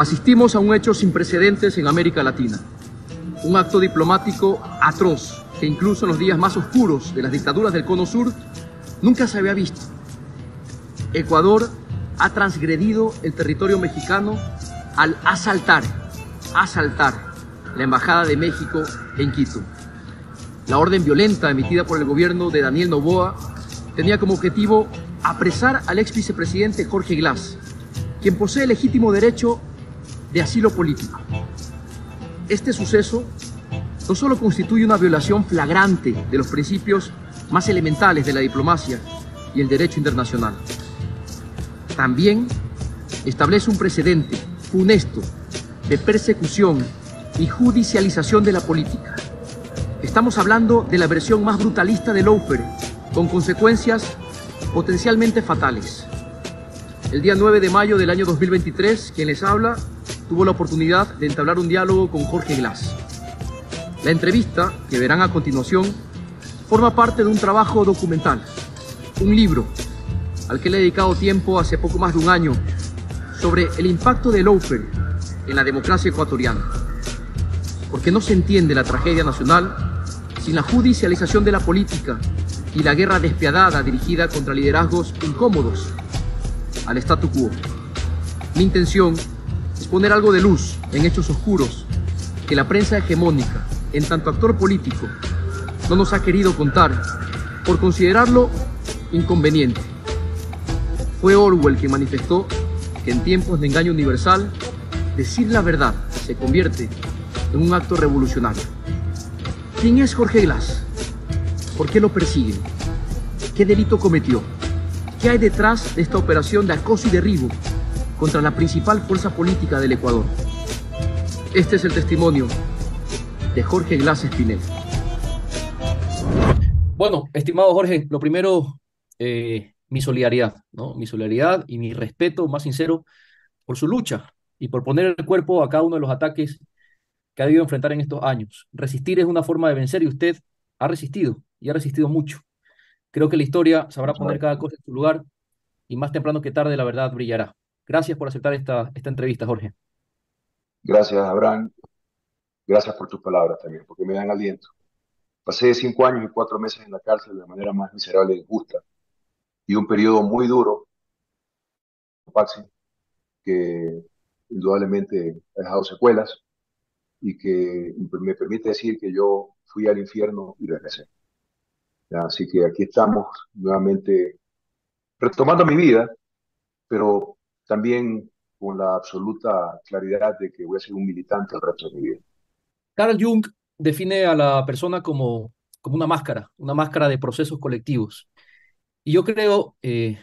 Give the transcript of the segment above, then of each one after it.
Asistimos a un hecho sin precedentes en América Latina, un acto diplomático atroz que incluso en los días más oscuros de las dictaduras del Cono Sur nunca se había visto. Ecuador ha transgredido el territorio mexicano al asaltar la Embajada de México en Quito. La orden violenta emitida por el gobierno de Daniel Noboa tenía como objetivo apresar al ex vicepresidente Jorge Glass, quien posee legítimo derecho de asilo político. Este suceso no solo constituye una violación flagrante de los principios más elementales de la diplomacia y el derecho internacional, también establece un precedente funesto de persecución y judicialización de la política. Estamos hablando de la versión más brutalista del lawfare, con consecuencias potencialmente fatales. El día 9 de mayo del año 2023, quien les habla tuvo la oportunidad de entablar un diálogo con Jorge Glass. La entrevista, que verán a continuación, forma parte de un trabajo documental, un libro, al que le he dedicado tiempo hace poco más de un año, sobre el impacto del lawfare en la democracia ecuatoriana. Porque no se entiende la tragedia nacional sin la judicialización de la política y la guerra despiadada dirigida contra liderazgos incómodos al statu quo. Mi intención es poner algo de luz en hechos oscuros que la prensa hegemónica, en tanto actor político, no nos ha querido contar por considerarlo inconveniente. Fue Orwell quien manifestó que en tiempos de engaño universal, decir la verdad se convierte en un acto revolucionario. ¿Quién es Jorge Glass? ¿Por qué lo persiguen? ¿Qué delito cometió? ¿Qué hay detrás de esta operación de acoso y derribo contra la principal fuerza política del Ecuador? Este es el testimonio de Jorge Glass Espinel. Bueno, estimado Jorge, lo primero, mi solidaridad, ¿no? Mi solidaridad y mi respeto más sincero por su lucha y por poner el cuerpo a cada uno de los ataques que ha debido enfrentar en estos años. Resistir es una forma de vencer y usted ha resistido y ha resistido mucho. Creo que la historia sabrá poner cada cosa en su lugar y más temprano que tarde la verdad brillará. Gracias por aceptar esta entrevista, Jorge. Gracias, Abraham. Gracias por tus palabras también, porque me dan aliento. Pasé 5 años y 4 meses en la cárcel de manera más miserable e injusta, y un periodo muy duro, Paxi, que indudablemente ha dejado secuelas y que me permite decir que yo fui al infierno y regresé. ¿Ya? Así que aquí estamos nuevamente retomando mi vida, pero también con la absoluta claridad de que voy a ser un militante el resto de mi vida. Carl Jung define a la persona como una máscara de procesos colectivos. Y yo creo,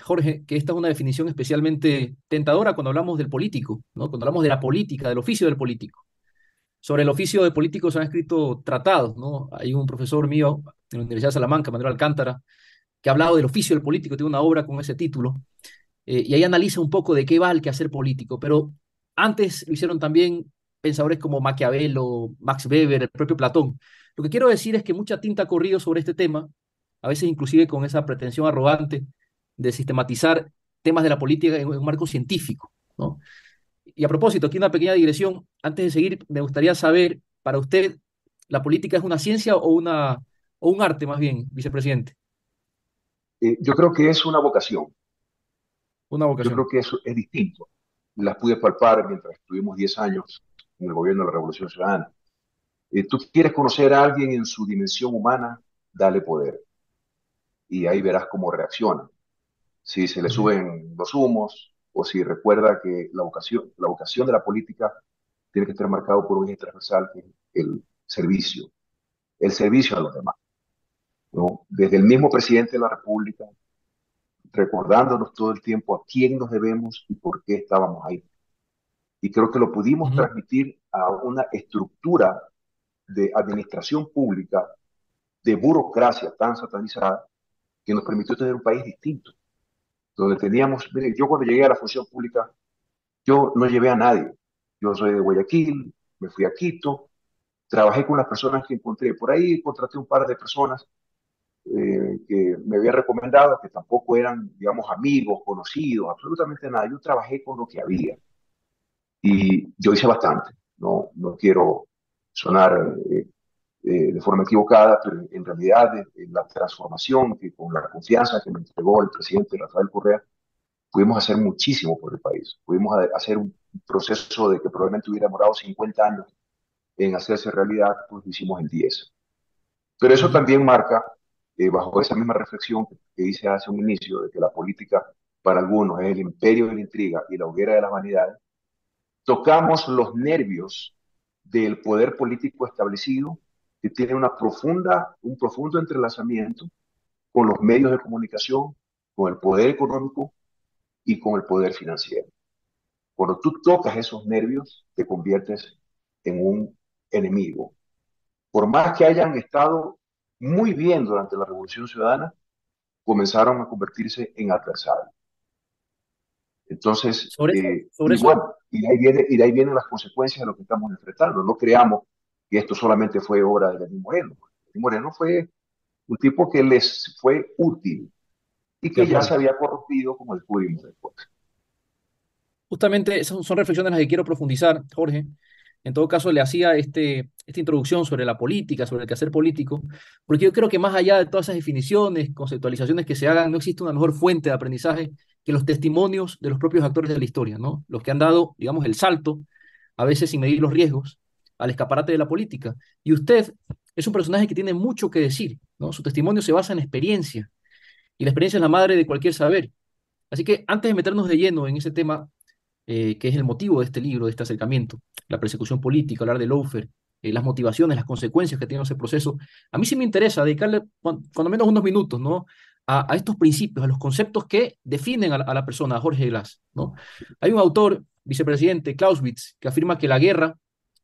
Jorge, que esta es una definición especialmente tentadora cuando hablamos del político, ¿no? Cuando hablamos de la política, del oficio del político. Sobre el oficio de político se han escrito tratados, ¿no? Hay un profesor mío en la Universidad de Salamanca, Manuel Alcántara, que ha hablado del oficio del político, tiene una obra con ese título, y ahí analiza un poco de qué va el quehacer político. Pero antes lo hicieron también pensadores como Maquiavelo, Max Weber, el propio Platón. Lo que quiero decir es que mucha tinta ha corrido sobre este tema, a veces inclusive con esa pretensión arrogante de sistematizar temas de la política en un marco científico, ¿no? Y a propósito, aquí una pequeña digresión. Antes de seguir, me gustaría saber, para usted, ¿la política es una ciencia o un arte más bien, vicepresidente? Yo creo que es una vocación. Una Yo creo vocación. que eso es distinto. Las pude palpar mientras estuvimos 10 años en el gobierno de la Revolución Ciudadana. Tú quieres conocer a alguien en su dimensión humana, dale poder y ahí verás cómo reacciona. Si se le Ujú. suben los humos o si recuerda que la vocación de la política tiene que estar marcado por un eje transversal, que es el servicio a los demás, ¿no? Desde el mismo presidente de la República, recordándonos todo el tiempo a quién nos debemos y por qué estábamos ahí. Y creo que lo pudimos Ujú. transmitir a una estructura de administración pública, de burocracia tan satanizada, que nos permitió tener un país distinto, donde teníamos, mire, yo cuando llegué a la función pública, yo no llevé a nadie. Yo soy de Guayaquil, me fui a Quito, trabajé con las personas que encontré por ahí, contraté un par de personas que me habían recomendado, que tampoco eran, digamos, amigos, conocidos, absolutamente nada. Yo trabajé con lo que había. Y yo hice bastante, no quiero sonar de forma equivocada, pero en realidad la transformación que con la confianza que me entregó el presidente Rafael Correa, pudimos hacer muchísimo por el país. Pudimos hacer un proceso de que probablemente hubiera demorado 50 años en hacerse realidad, pues lo hicimos en 10. Pero eso Ujú. también marca, bajo esa misma reflexión que hice hace un inicio, de que la política para algunos es el imperio de la intriga y la hoguera de las vanidades, tocamos los nervios del poder político establecido que tiene un profundo entrelazamiento con los medios de comunicación, con el poder económico y con el poder financiero. Cuando tú tocas esos nervios, te conviertes en un enemigo. Por más que hayan estado muy bien durante la Revolución Ciudadana, comenzaron a convertirse en adversarios. Entonces, Sobre y eso, bueno, y de ahí vienen las consecuencias de lo que estamos enfrentando. No creamos que esto solamente fue obra de Lenín Moreno. Lenín Moreno fue un tipo que les fue útil y de que ya se acuerdo. había corrompido, como descubrimos después. Justamente esas son reflexiones en las que quiero profundizar, Jorge. En todo caso, le hacía esta introducción sobre la política, sobre el quehacer político, porque yo creo que más allá de todas esas definiciones, conceptualizaciones que se hagan, no existe una mejor fuente de aprendizaje que los testimonios de los propios actores de la historia, ¿no? Los que han dado, digamos, el salto, a veces sin medir los riesgos, al escaparate de la política. Y usted es un personaje que tiene mucho que decir, ¿no? Su testimonio se basa en experiencia, y la experiencia es la madre de cualquier saber. Así que antes de meternos de lleno en ese tema, que es el motivo de este libro, de este acercamiento, la persecución política, hablar de lawfare, las motivaciones, las consecuencias que tiene ese proceso. A mí sí me interesa dedicarle cuando menos unos minutos, ¿no? A estos principios, a los conceptos que definen a la persona, a Jorge Glass, ¿no? Hay un autor, vicepresidente, Clausewitz, que afirma que la guerra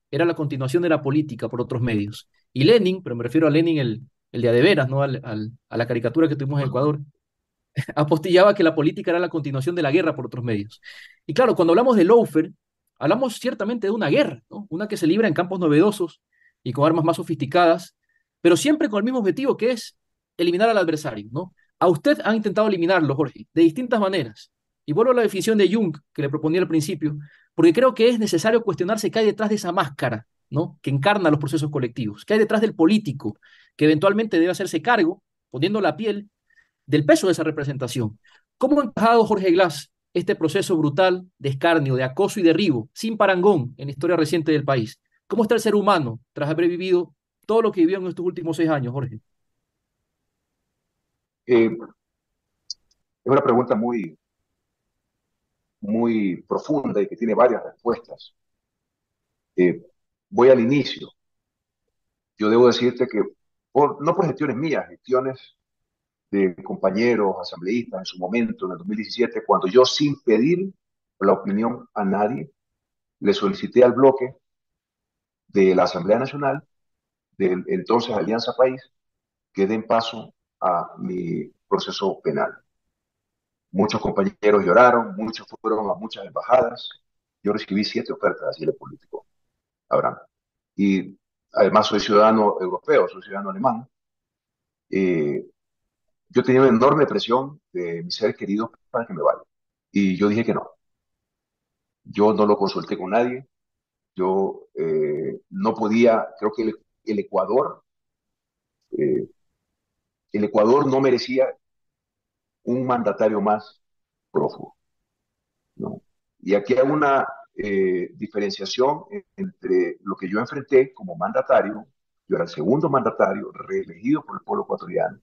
era la continuación de la política por otros medios. Y Lenin, pero me refiero a Lenin el de a de veras, ¿no? A la caricatura que tuvimos en Ecuador, apostillaba que la política era la continuación de la guerra por otros medios. Y claro, cuando hablamos de lawfare, hablamos ciertamente de una guerra, ¿no? Una que se libra en campos novedosos y con armas más sofisticadas, pero siempre con el mismo objetivo que es eliminar al adversario, ¿no? A usted han intentado eliminarlo, Jorge, de distintas maneras. Y vuelvo a la definición de Jung que le proponía al principio, porque creo que es necesario cuestionarse qué hay detrás de esa máscara, ¿no? Que encarna los procesos colectivos, qué hay detrás del político, que eventualmente debe hacerse cargo, poniendo la piel del peso de esa representación. ¿Cómo ha encajado Jorge Glass este proceso brutal de escarnio, de acoso y derribo, sin parangón en la historia reciente del país? ¿Cómo está el ser humano tras haber vivido todo lo que vivió en estos últimos 6 años, Jorge? Es una pregunta muy profunda y que tiene varias respuestas. Eh, Voy al inicio. Yo debo decirte que, no por gestiones mías, gestiones de compañeros, asambleístas en su momento, en el 2017, cuando yo sin pedir la opinión a nadie, le solicité al bloque de la Asamblea Nacional, del entonces Alianza País, que den paso a mi proceso penal. Muchos compañeros lloraron, muchos fueron a muchas embajadas. Yo recibí 7 ofertas de asilo político, Abraham. Y además soy ciudadano europeo, soy ciudadano alemán. Eh, yo tenía una enorme presión de mis seres queridos para que me vaya. Y yo dije que no. Yo no lo consulté con nadie. Yo no podía, creo que el Ecuador, eh, el Ecuador no merecía un mandatario más prófugo, ¿no? Y aquí hay una diferenciación entre lo que yo enfrenté como mandatario, yo era el segundo mandatario reelegido por el pueblo ecuatoriano,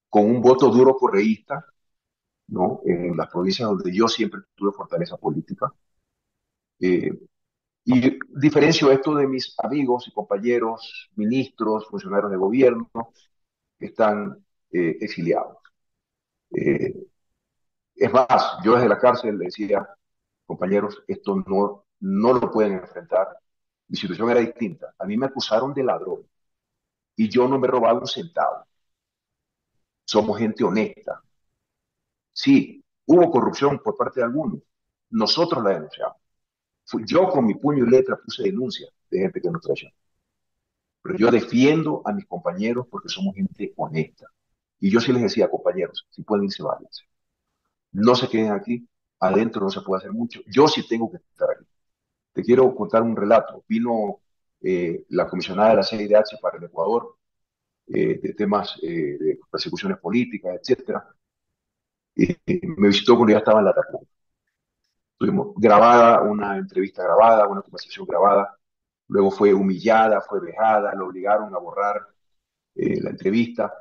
con un voto duro correísta, ¿no? En las provincias donde yo siempre tuve fortaleza política. Eh, y diferencio esto de mis amigos y compañeros, ministros, funcionarios de gobierno que están exiliados. Eh, es más, yo desde la cárcel le decía, compañeros, esto no lo pueden enfrentar. Mi situación era distinta. A mí me acusaron de ladrón y yo no me he robado un centavo. Somos gente honesta. Sí, hubo corrupción por parte de algunos. Nosotros la denunciamos. Yo con mi puño y letra puse denuncia de gente que nos traicionó. Pero yo defiendo a mis compañeros porque somos gente honesta. Y yo sí les decía, compañeros, si pueden irse, váyanse. No se queden aquí. Adentro no se puede hacer mucho. Yo sí tengo que estar aquí. Te quiero contar un relato. Vino la comisionada de la CIDH para el Ecuador, de temas de persecuciones políticas, etcétera, y me visitó cuando ya estaba en la Tacoma. Tuvimos grabada, una entrevista grabada, una conversación grabada. Luego fue humillada, fue vejada, la obligaron a borrar la entrevista,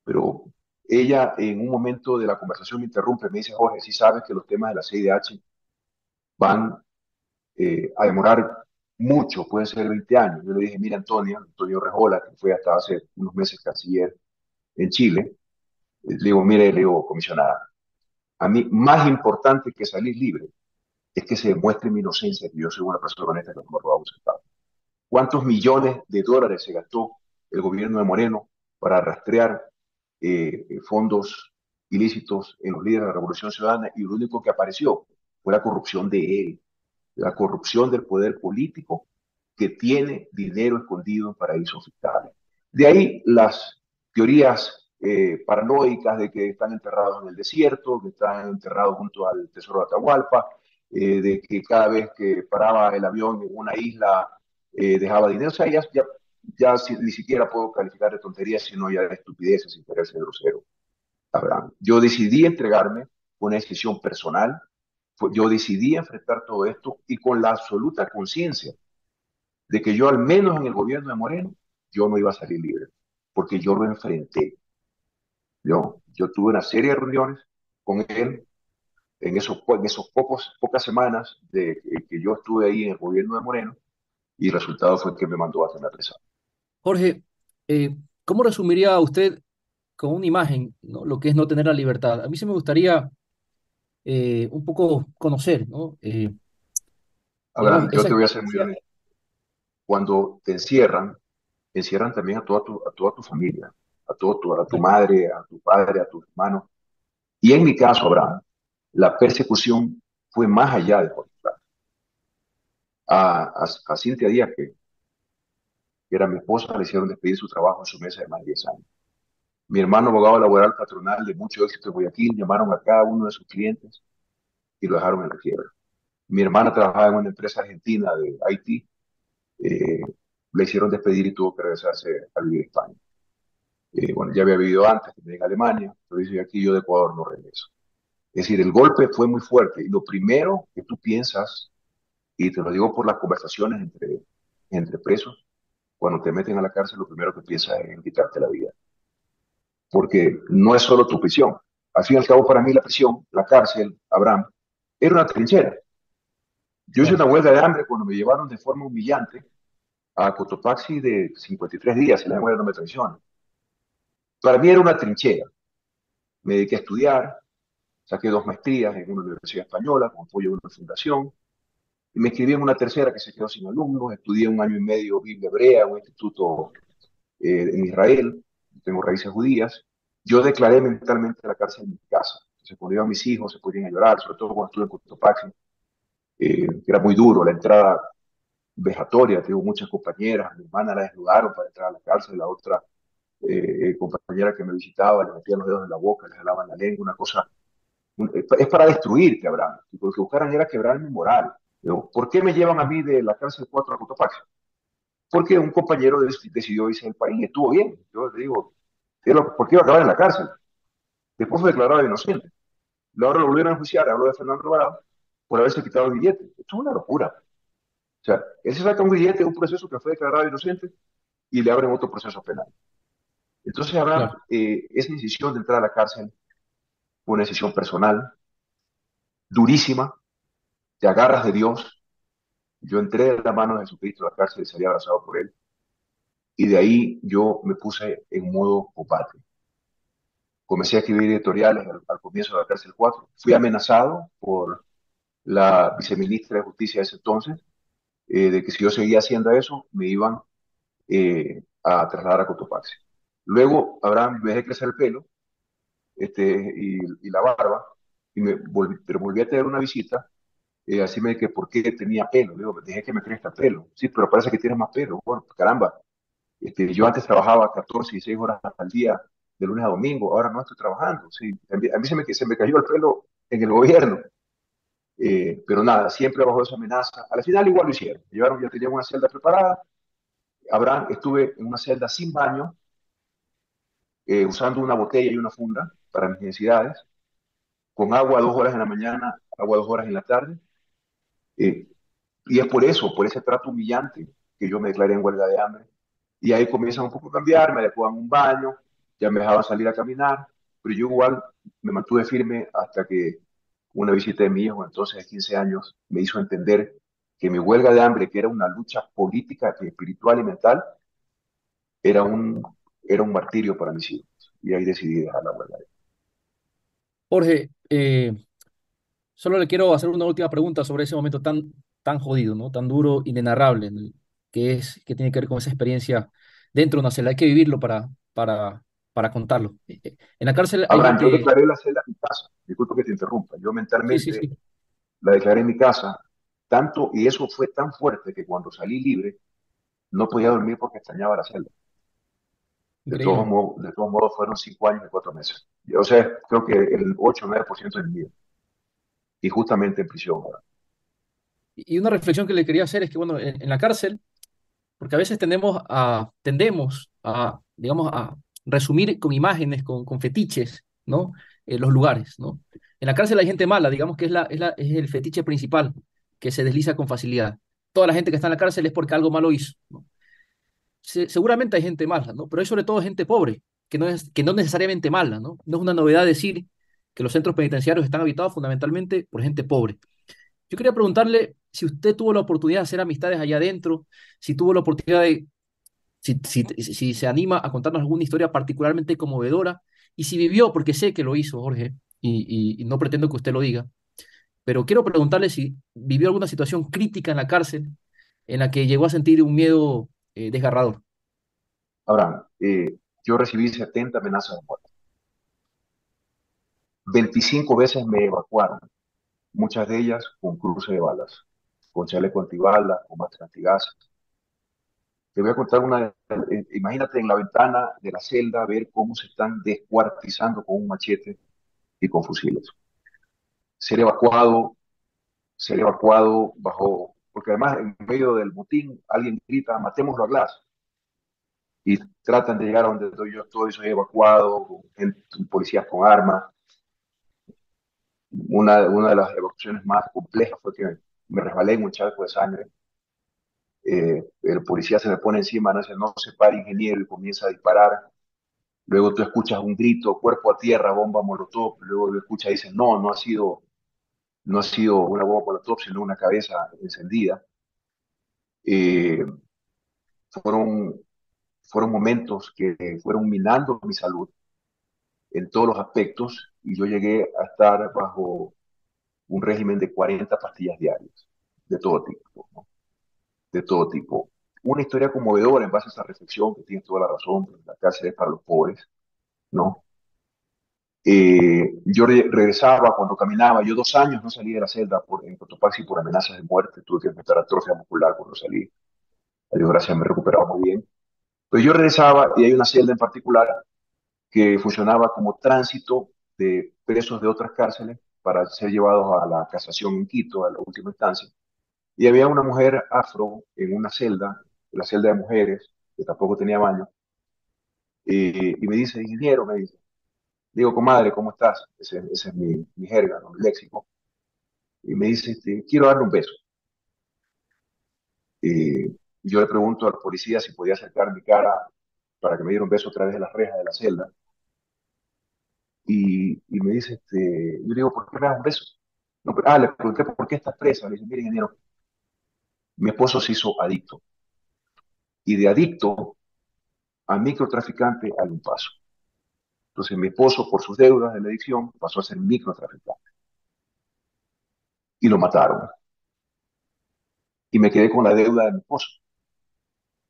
pero ella en un momento de la conversación me interrumpe, me dice: Jorge, si sabes que los temas de la CIDH van a demorar mucho, pueden ser 20 años. Yo le dije: mira, Antonio Rejola, que fue hasta hace unos meses canciller en Chile, le digo: mire, le digo, comisionada, a mí más importante que salir libre es que se demuestre mi inocencia, que yo soy una persona honesta que no me robaba un centavo. ¿Cuántos millones de dólares se gastó el gobierno de Moreno para rastrear fondos ilícitos en los líderes de la Revolución Ciudadana? Y lo único que apareció fue la corrupción de él, la corrupción del poder político que tiene dinero escondido en paraísos fiscales. De ahí las teorías paranoicas de que están enterrados en el desierto, que están enterrados junto al tesoro de Atahualpa, de que cada vez que paraba el avión en una isla dejaba dinero. O sea, ni siquiera puedo calificar de tonterías, sino ya de estupideces, intereses grosero. Abraham, yo decidí entregarme con una decisión personal. Yo decidí enfrentar todo esto y con la absoluta conciencia de que yo, al menos en el gobierno de Moreno, yo no iba a salir libre, porque yo lo enfrenté. Yo tuve una serie de reuniones con él en esos pocas semanas de que yo estuve ahí en el gobierno de Moreno, y el resultado fue que me mandó a hacer la presa. Jorge, ¿cómo resumiría usted con una imagen, ¿no? Lo que es no tener la libertad? A mí sí me gustaría un poco conocer, ¿no? Digamos, Abraham, yo te esa voy a ser muy experiencia. honesto. Cuando te encierran también a toda tu familia, a tu Claro. madre, a tu padre, a tu hermano. Y en mi caso, Abraham, la persecución fue más allá de Portugal. A Cintia Díaz, que era mi esposa, le hicieron despedir su trabajo en su mesa de más de 10 años. Mi hermano, abogado laboral patronal de mucho éxito en Guayaquil, llamaron a cada uno de sus clientes y lo dejaron en la quiebra. Mi hermana trabajaba en una empresa argentina de IT, eh, le hicieron despedir y tuvo que regresarse a vivir a España. Bueno, ya había vivido antes en Alemania, pero dice: aquí yo de Ecuador no regreso. Es decir, el golpe fue muy fuerte y lo primero que tú piensas, y te lo digo por las conversaciones entre presos, cuando te meten a la cárcel, lo primero que piensas es en quitarte la vida, porque no es solo tu prisión. Al fin y al cabo, para mí la prisión, la cárcel, Abraham, era una trinchera. Yo hice Claro, una huelga de hambre cuando me llevaron de forma humillante a Cotopaxi de 53 días, y la memoria no me traiciona. Para mí era una trinchera. Me dediqué a estudiar, saqué 2 maestrías en una universidad española con apoyo de una fundación, y me inscribí en una tercera que se quedó sin alumnos. Estudié 1 año y medio Biblia hebrea, un instituto en Israel, tengo raíces judías. Yo declaré mentalmente la cárcel en mi casa. Se ponían mis hijos, se ponían a llorar, sobre todo cuando estuve en Cotopaxi, que era muy duro, la entrada vejatoria. Tengo muchas compañeras, mi hermana la desnudaron para entrar a la cárcel, la otra compañera que me visitaba le metían los dedos en la boca, le jalaban la lengua, una cosa. Es para destruirte, Abraham. Y lo que buscaran era quebrar mi moral. Digo, ¿por qué me llevan a mí de la cárcel 4 a Cotopaxi? Porque un compañero decidió irse del país, estuvo bien. Yo le digo: ¿por qué iba a acabar en la cárcel? Después fue declarado inocente. Ahora lo volvieron a enjuiciar, habló de Fernando Alvarado, por haberse quitado el billete. Esto es una locura. O sea, él se saca un billete de un proceso que fue declarado inocente y le abren otro proceso penal. Entonces, Abraham, claro. esa decisión de entrar a la cárcel fue una decisión personal, durísima. Te agarras de Dios. Yo entré en la mano de Jesucristo a la cárcel y salí abrazado por él. Y de ahí yo me puse en modo combate. Comencé a escribir editoriales al comienzo de la cárcel 4. Fui amenazado por la viceministra de Justicia de ese entonces, de que si yo seguía haciendo eso, me iban a trasladar a Cotopaxi. Luego, Abraham, me dejé crecer el pelo y la barba, pero volví a tener una visita. Así me dije: ¿por qué tenía pelo? Digo: dejé que me crezca el pelo. Sí, pero parece que tienes más pelo. Bueno, caramba. Yo antes trabajaba 14 y 6 horas al día, de lunes a domingo, ahora no estoy trabajando. Sí, a mí se me cayó el pelo en el gobierno. Pero nada, siempre bajo esa amenaza. Al final igual lo hicieron. Llevaron, ya tenían una celda preparada. Abraham, estuve en una celda sin baño, usando una botella y una funda para mis necesidades, con agua 2 horas en la mañana, agua 2 horas en la tarde. Eh, y es por eso, por ese trato humillante, que yo me declaré en huelga de hambre. Y ahí comienzan un poco a cambiar, me adecuan un baño, ya me dejaban salir a caminar, pero yo igual me mantuve firme hasta que una visita de mi hijo, entonces de 15 años, me hizo entender que mi huelga de hambre, que era una lucha política, espiritual y mental, era un, era un martirio para mis hijos. Y ahí decidí dejar la huelga. Jorge, solo le quiero hacer una última pregunta sobre ese momento tan jodido, ¿no? Tan duro, inenarrable, ¿no? Que tiene que ver con esa experiencia dentro de una celda. Hay que vivirlo para contarlo. En la cárcel hay Abraham, yo gente. declaré la celda en mi casa, disculpa que te interrumpa, yo Sí, sí, mentalmente sí. la declaré en mi casa, tanto, y eso fue tan fuerte que cuando salí libre, no podía dormir porque extrañaba la celda. Increíble. De todos modos fueron 5 años y 4 meses. O sea, creo que el 8 o 9% de mi vida. Y justamente en prisión ahora. Y una reflexión que le quería hacer es que, bueno, en la cárcel, porque a veces tendemos a, digamos, a resumir con imágenes, con fetiches, ¿no? Los lugares, ¿no? En la cárcel hay gente mala, digamos que es el fetiche principal que se desliza con facilidad. Toda la gente que está en la cárcel es porque algo malo hizo, ¿no? Seguramente hay gente mala, ¿no? Pero hay sobre todo gente pobre, que no necesariamente mala, ¿no? No es una novedad decir que los centros penitenciarios están habitados fundamentalmente por gente pobre. Yo quería preguntarle si usted tuvo la oportunidad de hacer amistades allá adentro, si tuvo la oportunidad de, si se anima a contarnos alguna historia particularmente conmovedora y si vivió, porque sé que lo hizo, Jorge, y no pretendo que usted lo diga, pero quiero preguntarle si vivió alguna situación crítica en la cárcel en la que llegó a sentir un miedo desgarrador. Abraham, yo recibí 70 amenazas de muerte. 25 veces me evacuaron, muchas de ellas con cruce de balas, con chaleco antibalas, con máscara antigas. Te voy a contar una. Imagínate en la ventana de la celda ver cómo se están descuartizando con un machete y con fusiles. Ser evacuado, ser evacuado bajo, porque además en medio del botín alguien grita, matémoslo a Glass, y tratan de llegar a donde yo estoy, soy evacuado, policías con armas. Una de las evacuaciones más complejas fue que me resbalé en un charco de sangre. El policía se me pone encima, no dice, no se pare, ingeniero, y comienza a disparar. Luego tú escuchas un grito, cuerpo a tierra, bomba molotov. Luego lo escuchas y dices, no, no ha sido una bomba molotov, sino una cabeza encendida. Eh, fueron, fueron momentos que fueron minando mi salud en todos los aspectos y yo llegué a estar bajo un régimen de 40 pastillas diarias, de todo tipo, ¿no? De todo tipo. Una historia conmovedora en base a esa reflexión, que tienes toda la razón, la cárcel es para los pobres, ¿no? Yo regresaba cuando caminaba, yo 2 años no salí de la celda en Cotopaxi por amenazas de muerte, tuve que enfrentar atrofia muscular cuando salí, a Dios gracias me he recuperado muy bien, pero yo regresaba y hay una celda en particular que funcionaba como tránsito de presos de otras cárceles para ser llevados a la casación en Quito, a la última instancia. Y había una mujer afro en una celda, en la celda de mujeres, que tampoco tenía baño, y me dice, ingeniero, me dice, digo, comadre, ¿cómo estás? Ese es mi jerga, ¿no? Mi léxico. Y me dice, quiero darle un beso. Yo le pregunto al policía si podía acercar mi cara para que me diera un beso a través de las rejas de la celda. Y me dice, yo le digo, ¿por qué me das un beso? No, le pregunté por qué estás presa. Le dice, mire, ingeniero, mi esposo se hizo adicto. Y de adicto a microtraficante hay un paso. Entonces mi esposo, por sus deudas de la adicción, pasó a ser microtraficante. Y lo mataron. Y me quedé con la deuda de mi esposo.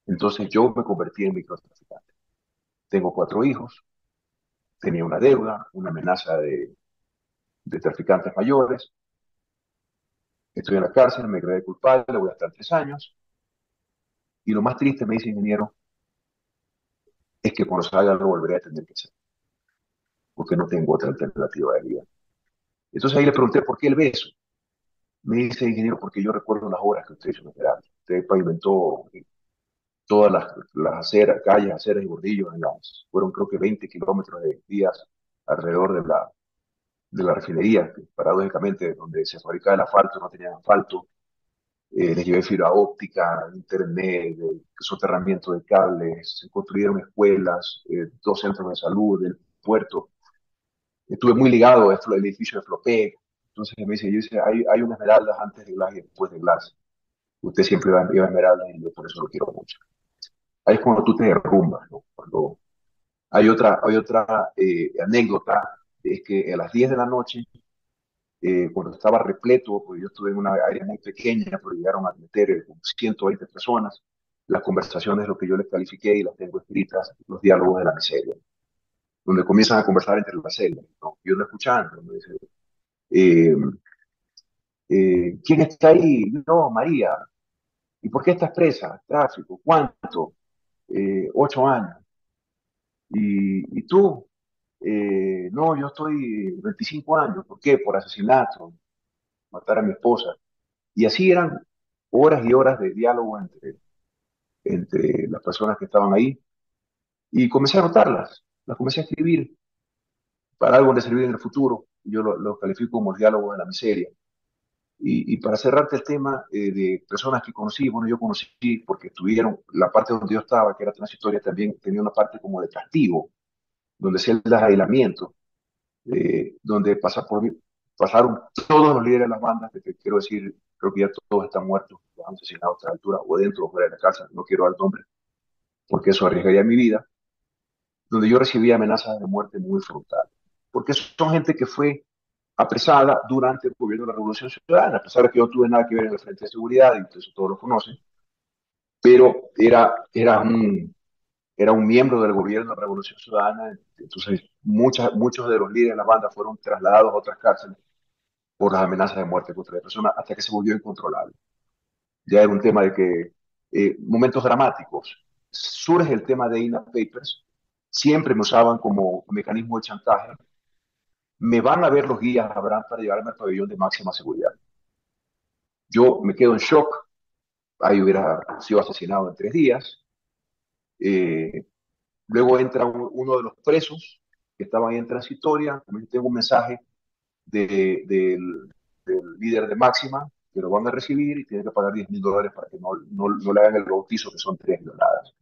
Entonces yo me convertí en microtraficante. Tengo 4 hijos, tenía una deuda, una amenaza de traficantes mayores. Estoy en la cárcel, me creé culpable, voy a estar 3 años. Y lo más triste, me dice ingeniero, es que cuando salga lo volveré a tener que hacer, porque no tengo otra alternativa de vida. Entonces ahí le pregunté por qué el beso. Me dice, ingeniero, porque yo recuerdo las horas que usted hizo en el Esmeralda. Usted pavimentó todas las aceras, calles, aceras y bordillos fueron creo que 20 kilómetros de vías alrededor de la refinería, que paradójicamente donde se fabricaba el asfalto no tenían asfalto. Les llevé fibra óptica, internet, soterramiento de cables, se construyeron escuelas, 2 centros de salud, el puerto. Estuve muy ligado al edificio de Flopec. Entonces me dice, yo dice, hay una Esmeraldas antes de Glass y después de Glass. Usted siempre iba a Esmeraldas y yo por eso lo quiero mucho. Ahí es cuando tú te derrumbas, ¿no? Cuando hay otra anécdota, es que a las 10 de la noche, cuando estaba repleto, pues yo estuve en una área muy pequeña, pero llegaron a meter 120 personas, las conversaciones, lo que yo les califiqué y las tengo escritas, los diálogos de la miseria, donde comienzan a conversar entre las celdas, ¿no? Yo no escuchando, me dice, eh, ¿quién está ahí? No, María. ¿Y por qué estás presa? Tráfico. ¿Cuánto? 8 años. ¿Y tú? No, yo estoy 25 años. ¿Por qué? Por asesinato, matar a mi esposa. Y así eran horas y horas de diálogo entre las personas que estaban ahí. Y comencé a anotarlas, las comencé a escribir para algo de servir en el futuro. Yo lo califico como el diálogo de la miseria. Y para cerrarte el tema de personas que conocí, bueno, yo conocí porque estuvieron, la parte donde yo estaba, que era transitoria, también tenía una parte como de castigo, donde celdas de aislamiento, donde pasaron todos los líderes de las bandas, que te quiero decir, creo que ya todos están muertos, los han asesinado a esta altura, o dentro o fuera de la casa, no quiero dar nombre, porque eso arriesgaría mi vida, donde yo recibía amenazas de muerte muy frontales, porque son gente que fue apresada durante el gobierno de la Revolución Ciudadana, a pesar de que yo no tuve nada que ver en el Frente de Seguridad, y eso todos lo conocen, pero era un miembro del gobierno de la Revolución Ciudadana, entonces muchos de los líderes de la banda fueron trasladados a otras cárceles por las amenazas de muerte contra la persona hasta que se volvió incontrolable. Ya era un tema de que, momentos dramáticos, surge el tema de INA Papers, siempre me usaban como mecanismo de chantaje, me van a ver los guías, Abraham, para llevarme al pabellón de máxima seguridad. Yo me quedo en shock, ahí hubiera sido asesinado en 3 días. Eh, Luego entra uno de los presos que estaban ahí en transitoria, también tengo un mensaje del líder de máxima, que lo van a recibir y tiene que pagar $10,000 para que no le hagan el bautizo, que son 3 violadas.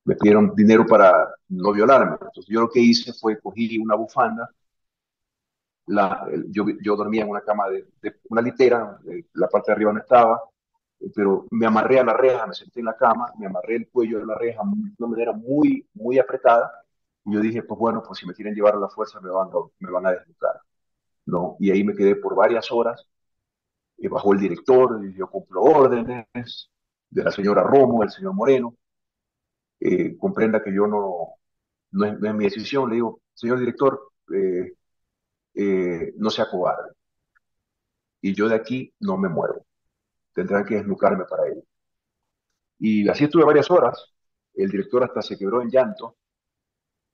Me pidieron dinero para no violarme. Entonces yo lo que hice fue cogí una bufanda, yo dormía en una cama de una litera, la parte de arriba no estaba, pero me amarré a la reja, me senté en la cama, me amarré el cuello de la reja de una manera muy, muy apretada, y yo dije, pues bueno, pues si me quieren llevar a la fuerza me van a desnucar, ¿no? Y ahí me quedé por varias horas, y bajó el director, y yo cumplo órdenes de la señora Romo, del señor Moreno, comprenda que yo no es mi decisión, le digo, señor director, no sea cobarde, y yo de aquí no me muevo, tendrán que desnucarme para ello. Y así estuve varias horas, el director hasta se quebró en llanto,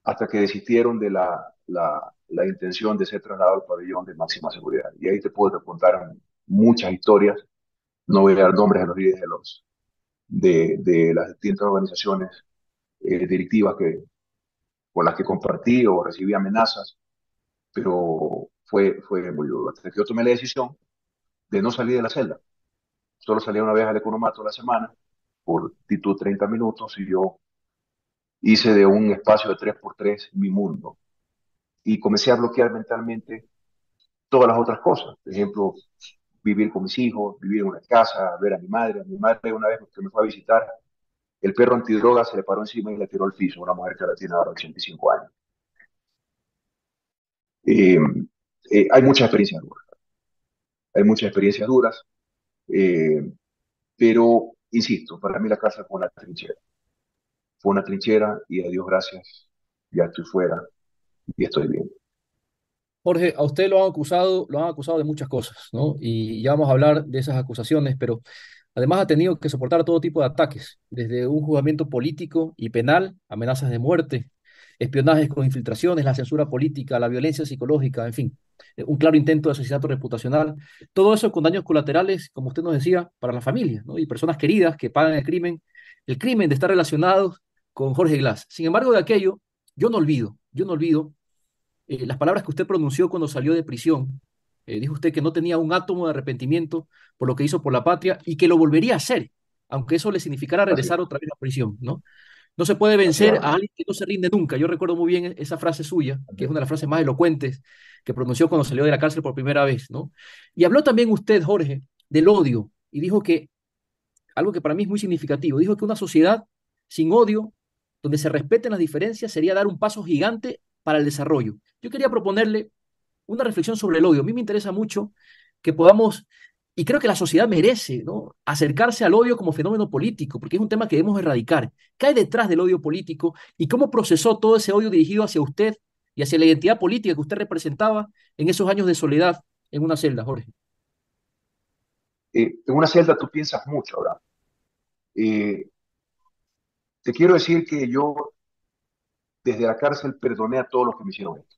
hasta que desistieron de la intención de ser trasladado al pabellón de máxima seguridad. Y ahí te puedo contar muchas historias, no voy a dar nombres de los líderes de las distintas organizaciones directivas con las que compartí o recibí amenazas, pero fue muy duro. Hasta que yo tomé la decisión de no salir de la celda. Solo salía una vez al economato a la semana, por actitud 30 minutos, y yo hice de un espacio de 3x3 mi mundo. Y comencé a bloquear mentalmente todas las otras cosas. Por ejemplo, vivir con mis hijos, vivir en una casa, ver a mi madre. A mi madre una vez que me fue a visitar, el perro antidroga se le paró encima y le tiró al piso, una mujer que ahora tiene ahora 85 años. Eh, hay muchas experiencias duras, hay muchas experiencias duras, eh, pero, insisto, para mí la casa fue una trinchera y a Dios gracias, ya estoy fuera y estoy bien. Jorge, a usted lo han acusado de muchas cosas, ¿no? Y ya vamos a hablar de esas acusaciones, pero además ha tenido que soportar todo tipo de ataques, desde un juzgamiento político y penal, amenazas de muerte, espionajes con infiltraciones, la censura política, la violencia psicológica, en fin, un claro intento de asesinato reputacional. Todo eso con daños colaterales, como usted nos decía, para las familias, ¿no? Y personas queridas que pagan el crimen de estar relacionados con Jorge Glass. Sin embargo, de aquello, yo no olvido las palabras que usted pronunció cuando salió de prisión. Dijo usted que no tenía un átomo de arrepentimiento por lo que hizo por la patria y que lo volvería a hacer, aunque eso le significara Así es, regresar otra vez a prisión, ¿no? No se puede así es, vencer a Abraham. alguien que no se rinde nunca. Yo recuerdo muy bien esa frase suya, que es una de las frases más elocuentes que pronunció cuando salió de la cárcel por primera vez, ¿no? Y habló también usted, Jorge, del odio, y dijo que, algo que para mí es muy significativo, dijo que una sociedad sin odio, donde se respeten las diferencias, sería dar un paso gigante para el desarrollo. Yo quería proponerle una reflexión sobre el odio. A mí me interesa mucho que podamos, y creo que la sociedad merece, ¿no?, acercarse al odio como fenómeno político, porque es un tema que debemos erradicar. ¿Qué hay detrás del odio político y cómo procesó todo ese odio dirigido hacia usted y hacia la identidad política que usted representaba en esos años de soledad en una celda, Jorge? En una celda tú piensas mucho, Abraham. Eh, Te quiero decir que yo desde la cárcel perdoné a todos los que me hicieron esto.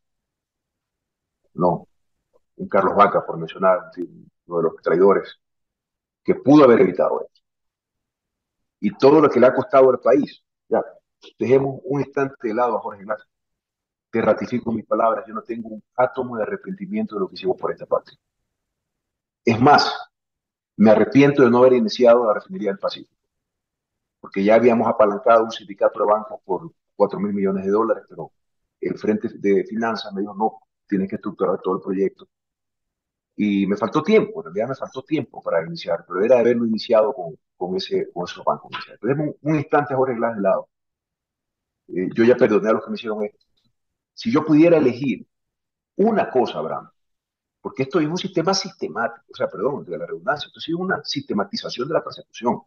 No, un Carlos Vaca, por mencionar, sí, uno de los traidores, que pudo haber evitado esto. Y todo lo que le ha costado al país. Ya, dejemos un instante de lado a Jorge Glass. Te ratifico mis palabras, yo no tengo un átomo de arrepentimiento de lo que hicimos por esta patria. Es más, me arrepiento de no haber iniciado la refinería del Pacífico, porque ya habíamos apalancado un sindicato de bancos por 4.000 millones de dólares, pero el Frente de Finanzas me dijo, no, tienes que estructurar todo el proyecto. Y me faltó tiempo, en realidad me faltó tiempo para iniciar, pero era de haberlo iniciado con esos bancos. Entonces, un instante, Jorge Glass, de lado. Yo ya perdoné a los que me hicieron esto. Si yo pudiera elegir una cosa, Abraham, porque esto es un sistema sistemático, o sea, perdón, de la redundancia, esto es una sistematización de la persecución.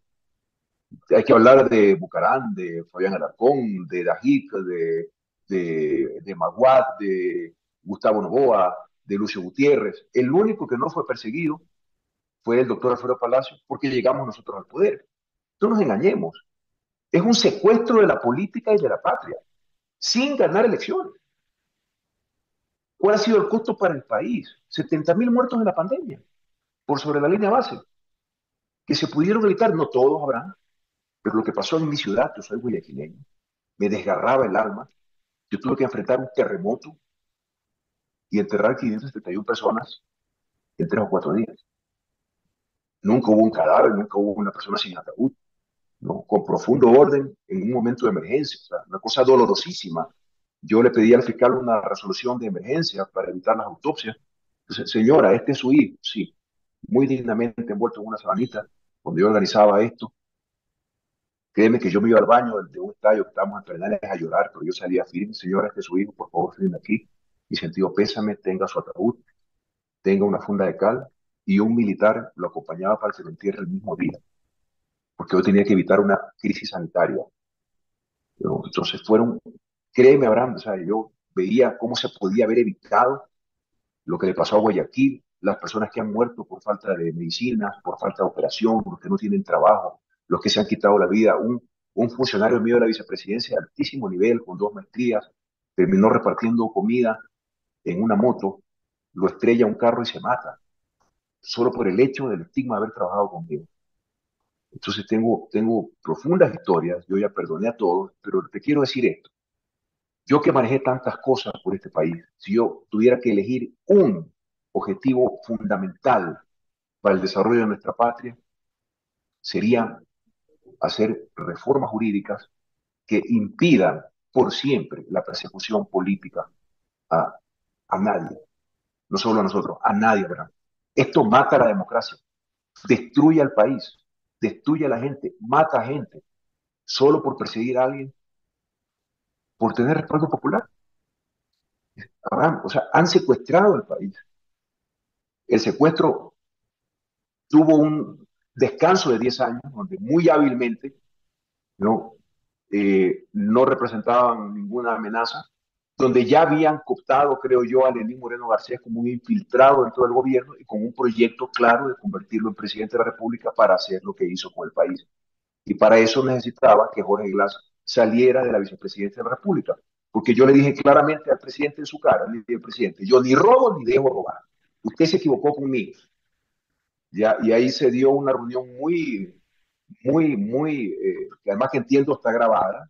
Hay que hablar de Bucarán, de Fabián Alarcón, de Dajic, de Maguad, de Gustavo Novoa, de Lucio Gutiérrez. El único que no fue perseguido fue el doctor Alfredo Palacio, porque llegamos nosotros al poder. No nos engañemos. Es un secuestro de la política y de la patria, sin ganar elecciones. ¿Cuál ha sido el costo para el país? 70.000 muertos en la pandemia, por sobre la línea base, que se pudieron evitar, no todos habrán, pero lo que pasó en mi ciudad, yo soy guayaquileño, me desgarraba el alma. Yo tuve que enfrentar un terremoto y enterrar 571 personas en 3 o 4 días. Nunca hubo un cadáver, nunca hubo una persona sin ataúd, ¿no? Con profundo orden en un momento de emergencia, o sea, una cosa dolorosísima. Yo le pedí al fiscal una resolución de emergencia para evitar las autopsias. Entonces, señora, este es su hijo, sí, muy dignamente envuelto en una sabanita, cuando yo organizaba esto. Créeme que yo me iba al baño de un estadio que estábamos en Pedernales a llorar, pero yo salía firme, señora, este es su hijo, por favor, firme aquí. Mi sentido pésame, tenga su ataúd, tenga una funda de cal, y un militar lo acompañaba para que se lo entierre el mismo día, porque yo tenía que evitar una crisis sanitaria, ¿no? Entonces créeme, Abraham, o sea, yo veía cómo se podía haber evitado lo que le pasó a Guayaquil, las personas que han muerto por falta de medicinas, por falta de operación, los que no tienen trabajo, los que se han quitado la vida. Un funcionario mío de la vicepresidencia de altísimo nivel, con 2 maestrías, terminó repartiendo comida en una moto, lo estrella un carro y se mata, solo por el hecho del estigma de haber trabajado conmigo. Entonces tengo profundas historias, yo ya perdoné a todos, pero te quiero decir esto. Yo que manejé tantas cosas por este país, si yo tuviera que elegir un objetivo fundamental para el desarrollo de nuestra patria, sería hacer reformas jurídicas que impidan por siempre la persecución política a, a nadie, no solo a nosotros, a nadie, ¿verdad? Esto mata a la democracia, destruye al país, destruye a la gente, mata a gente, solo por perseguir a alguien, por tener respaldo popular. O sea, han secuestrado al país. El secuestro tuvo un descanso de 10 años, donde muy hábilmente no, no representaban ninguna amenaza, donde ya habían cooptado, creo yo, a Lenín Moreno García como un infiltrado dentro del gobierno y con un proyecto claro de convertirlo en presidente de la República para hacer lo que hizo con el país. Y para eso necesitaba que Jorge Glass saliera de la vicepresidencia de la República. porque yo le dije claramente al presidente en su cara, le dije, presidente, yo ni robo ni dejo robar. Usted se equivocó conmigo. Ya, y ahí se dio una reunión que además que entiendo está grabada.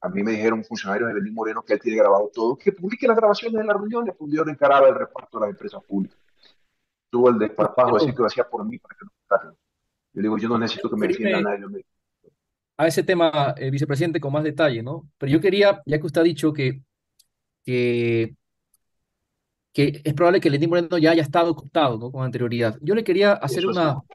A mí me dijeron funcionarios de Lenín Moreno que él tiene grabado todo, que publique las grabaciones de la reunión, donde yo encaraba el reparto de las empresas públicas. Tuvo el desparpajo de decir que Pero lo hacía por mí, para que no me saquen. Yo le digo, yo no necesito que me defienda a referirme nadie. a ese tema, vicepresidente, con más detalle, ¿no? Pero yo quería, ya que usted ha dicho que, que es probable que Lenín Moreno ya haya estado cooptado, ¿no? Con anterioridad. Yo le quería hacer Eso es seguro.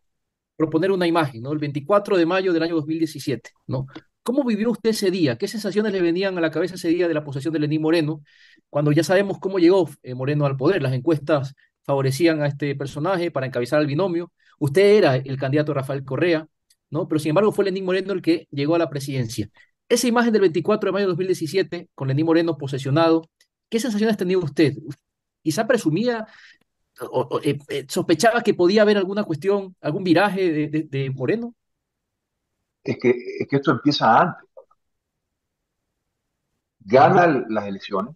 proponer una imagen, ¿no? El 24 de mayo del año 2017, ¿no? ¿Cómo vivió usted ese día? ¿Qué sensaciones le venían a la cabeza ese día de la posesión de Lenín Moreno? Cuando ya sabemos cómo llegó Moreno al poder, las encuestas favorecían a este personaje para encabezar el binomio. Usted era el candidato Rafael Correa, ¿no? Pero sin embargo fue Lenín Moreno el que llegó a la presidencia. Esa imagen del 24 de mayo de 2017, con Lenín Moreno posesionado, ¿qué sensaciones tenía usted? Quizá presumía sospechaba que podía haber alguna cuestión, algún viraje de Moreno. Es que esto empieza antes. Gana las elecciones.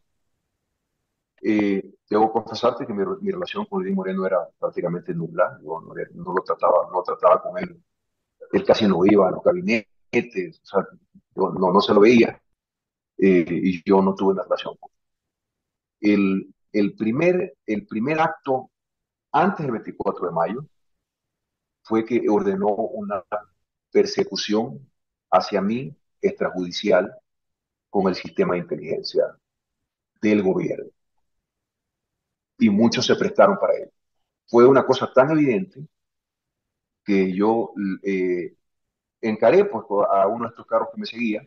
Debo confesarte que mi relación con Lenín Moreno era prácticamente nula. Yo no lo trataba con él. Él casi no iba a los gabinetes, o sea, yo no se lo veía, y yo no tuve una relación con él. El primer acto antes del 24 de mayo fue que ordenó una persecución hacia mí extrajudicial con el sistema de inteligencia del gobierno, y muchos se prestaron para ello. Fue una cosa tan evidente que yo encaré pues, a uno de estos carros que me seguía,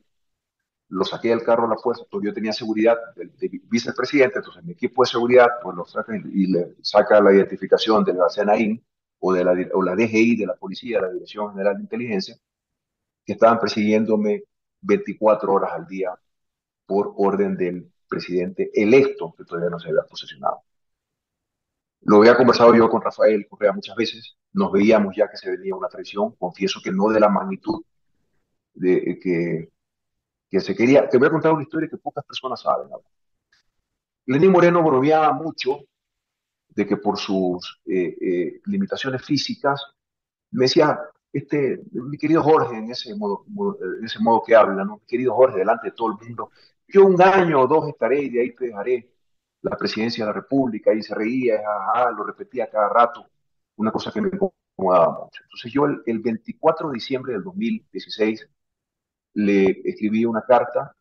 lo saqué del carro a la fuerza, porque yo tenía seguridad del vicepresidente, entonces mi equipo de seguridad pues lo saca y le saca la identificación de la CNAIN o la DGI de la policía, la Dirección General de Inteligencia, que estaban persiguiéndome 24 horas al día por orden del presidente electo, que todavía no se había posesionado. Lo había conversado yo con Rafael Correa muchas veces, nos veíamos ya que se venía una traición, confieso que no de la magnitud de, que se quería. Te voy a contar una historia que pocas personas saben. Lenín Moreno bromeaba mucho de que por sus limitaciones físicas, me decía, mi querido Jorge, en ese modo que habla, ¿no? Mi querido Jorge, delante de todo el mundo, yo un año o dos estaré y de ahí te dejaré la presidencia de la República, y se reía, lo repetía cada rato, una cosa que me incomodaba mucho. Entonces yo el 24 de diciembre del 2016 le escribí una carta,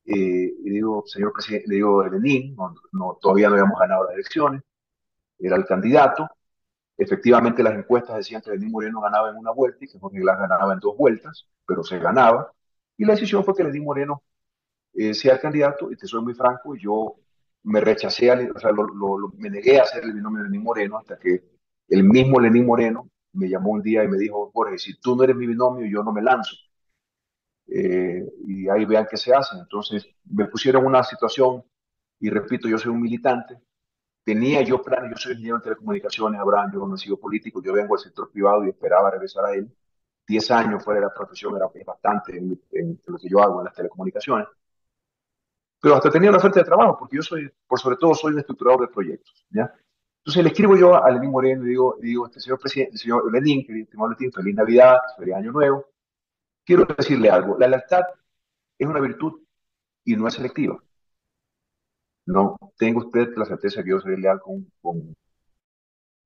le digo, señor presidente, le digo, Lenín, todavía no habíamos ganado las elecciones, era el candidato. Efectivamente, las encuestas decían que Lenín Moreno ganaba en una vuelta y que Jorge Glass ganaba en dos vueltas, pero se ganaba. Y la decisión fue que Lenín Moreno sea el candidato, y te soy muy franco, yo me rechacé, o sea, me negué a hacer el binomio de Lenín Moreno hasta que el mismo Lenín Moreno me llamó un día y me dijo, Jorge, si tú no eres mi binomio, yo no me lanzo. Y ahí vean qué se hace. Entonces me pusieron en una situación, y repito, yo soy un militante. Tenía yo planes, yo soy ingeniero en telecomunicaciones, Abraham, yo no he sido político, yo vengo del sector privado y esperaba regresar a él. 10 años fuera de la profesión es bastante en lo que yo hago en las telecomunicaciones. Pero hasta tenía una oferta de trabajo, porque yo soy, por sobre todo, soy un estructurador de proyectos, ¿ya? Entonces le escribo yo a Lenín Moreno y digo, señor presidente, señor Lenín, estimado Lenín, feliz Navidad, feliz Año Nuevo. Quiero decirle algo, la lealtad es una virtud y no es selectiva. No tenga usted la certeza que yo seré leal con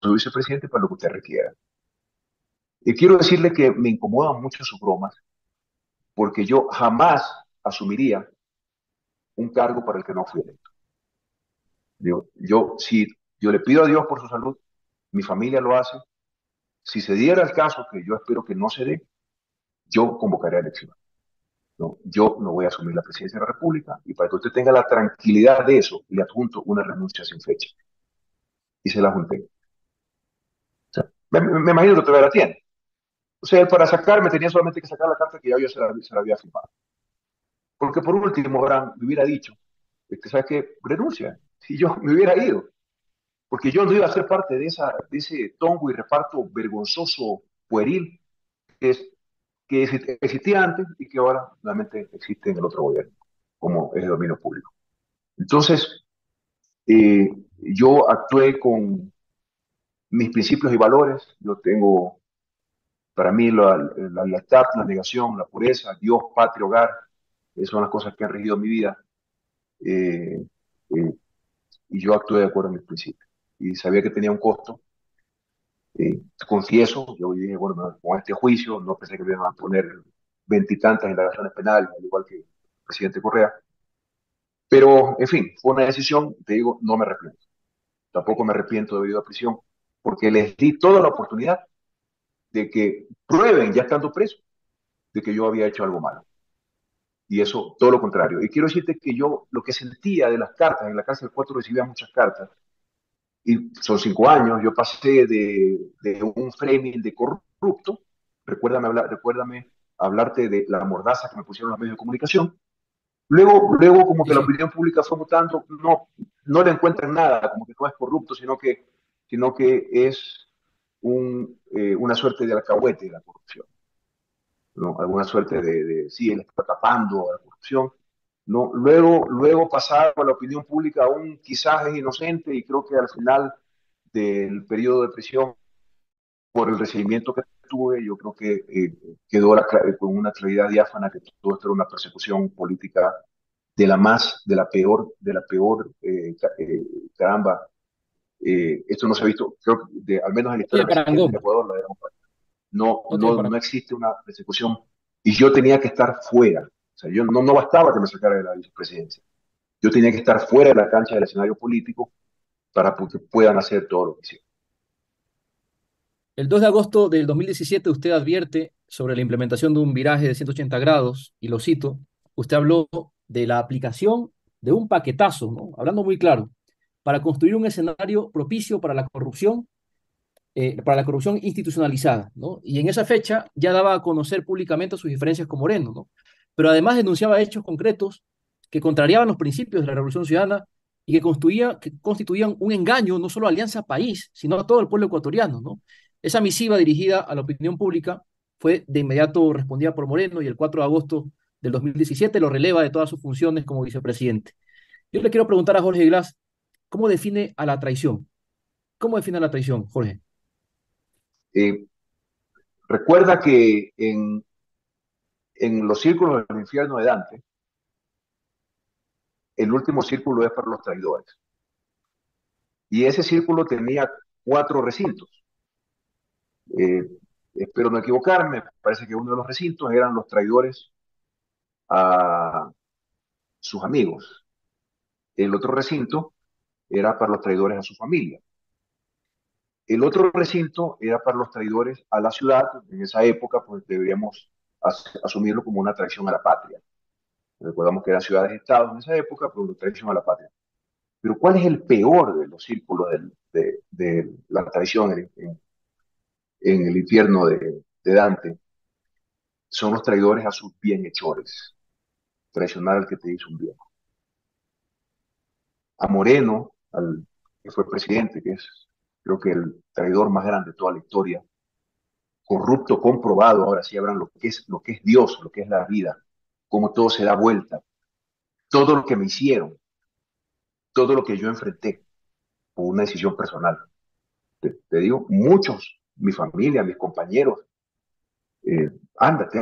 su vicepresidente para lo que usted requiera. Y quiero decirle que me incomodan mucho sus bromas, porque yo jamás asumiría un cargo para el que no fui electo. Si yo le pido a Dios por su salud, mi familia lo hace. Si se diera el caso, que yo espero que no se dé, yo convocaré a elecciones. No, yo no voy a asumir la presidencia de la República, y para que usted tenga la tranquilidad de eso, le adjunto una renuncia sin fecha. Y se la junté. O sea, me imagino que todavía la tiene. O sea, para sacarme tenía solamente que sacar la carta que ya yo se la había firmado. Porque por último, Abraham me hubiera dicho, ¿sabes qué? Renuncia. Si yo me hubiera ido, porque yo no iba a ser parte de ese tongo y reparto vergonzoso, pueril, que existía antes y que ahora realmente existe en el otro gobierno. como es de dominio público. Entonces, eh, yo actué con mis principios y valores. Yo tengo, para mí, la lealtad, la negación, la pureza, Dios, patria, hogar, esas son las cosas que han regido mi vida. Eh, eh, y yo actué de acuerdo a mis principios. Y sabía que tenía un costo. Confieso, yo dije, bueno, con este juicio no pensé que me iban a poner veintitantas indagaciones penales, al igual que el presidente Correa. Pero, en fin, fue una decisión, te digo, no me arrepiento. Tampoco me arrepiento de haber ido a prisión, porque les di toda la oportunidad de que prueben, ya estando preso, de que yo había hecho algo malo. Y eso, todo lo contrario. Y quiero decirte que yo lo que sentía de las cartas, en la cárcel 4 recibía muchas cartas, y son 5 años, yo pasé de un framing de corrupto, recuérdame hablarte de la mordaza que me pusieron los medios de comunicación. Luego como Sí, que la sí. opinión pública fue mutando, no le encuentran nada, como que no es corrupto, sino que es una suerte de alcahuete de la corrupción, ¿no? Alguna suerte sí, él está tapando a la corrupción, ¿no? Luego pasar a la opinión pública aún quizás es inocente y creo que al final del periodo de prisión, por el recibimiento que tuve, yo creo que quedó con una claridad diáfana que todo esto era una persecución política de la peor, caramba, esto no se ha visto, creo que al menos en la No historia tiene reciente parangón, del Ecuador, no, no tiene no, no parangón. existe una persecución y yo tenía que estar fuera, o sea, yo no bastaba que me sacara de la vicepresidencia, yo tenía que estar fuera de la cancha del escenario político para que puedan hacer todo lo que hicieron. El 2 de agosto del 2017 usted advierte sobre la implementación de un viraje de 180 grados, y lo cito, usted habló de la aplicación de un paquetazo, ¿no? Hablando muy claro, para construir un escenario propicio para la corrupción institucionalizada, ¿no? Y en esa fecha ya daba a conocer públicamente sus diferencias con Moreno, ¿no? Pero además denunciaba hechos concretos que contrariaban los principios de la Revolución Ciudadana y que constituían un engaño no solo a Alianza País, sino a todo el pueblo ecuatoriano, ¿no? Esa misiva dirigida a la opinión pública fue de inmediato respondida por Moreno, y el 4 de agosto del 2017 lo releva de todas sus funciones como vicepresidente. Yo le quiero preguntar a Jorge Glass, ¿cómo define a la traición? ¿Cómo define a la traición, Jorge? Eh, Recuerda que en los círculos del infierno de Dante, el último círculo es para los traidores. Y ese círculo tenía 4 recintos. Eh, Espero no equivocarme, parece que uno de los recintos eran los traidores a sus amigos. El otro recinto era para los traidores a su familia. El otro recinto era para los traidores a la ciudad. En esa época, pues deberíamos asumirlo como una traición a la patria. Recordamos que eran ciudades-estados en esa época, pero una traición a la patria. Pero ¿cuál es el peor de los círculos de la traición en el infierno de Dante? Son los traidores a sus bienhechores. Traicionar al que te hizo un bien. A Moreno, que fue presidente, que es creo que el traidor más grande de toda la historia, corrupto comprobado, ahora sí habrán lo que es Dios, lo que es la vida, cómo todo se da vuelta, todo lo que me hicieron, todo lo que yo enfrenté por una decisión personal. Te digo, muchos, mi familia, mis compañeros, ándate,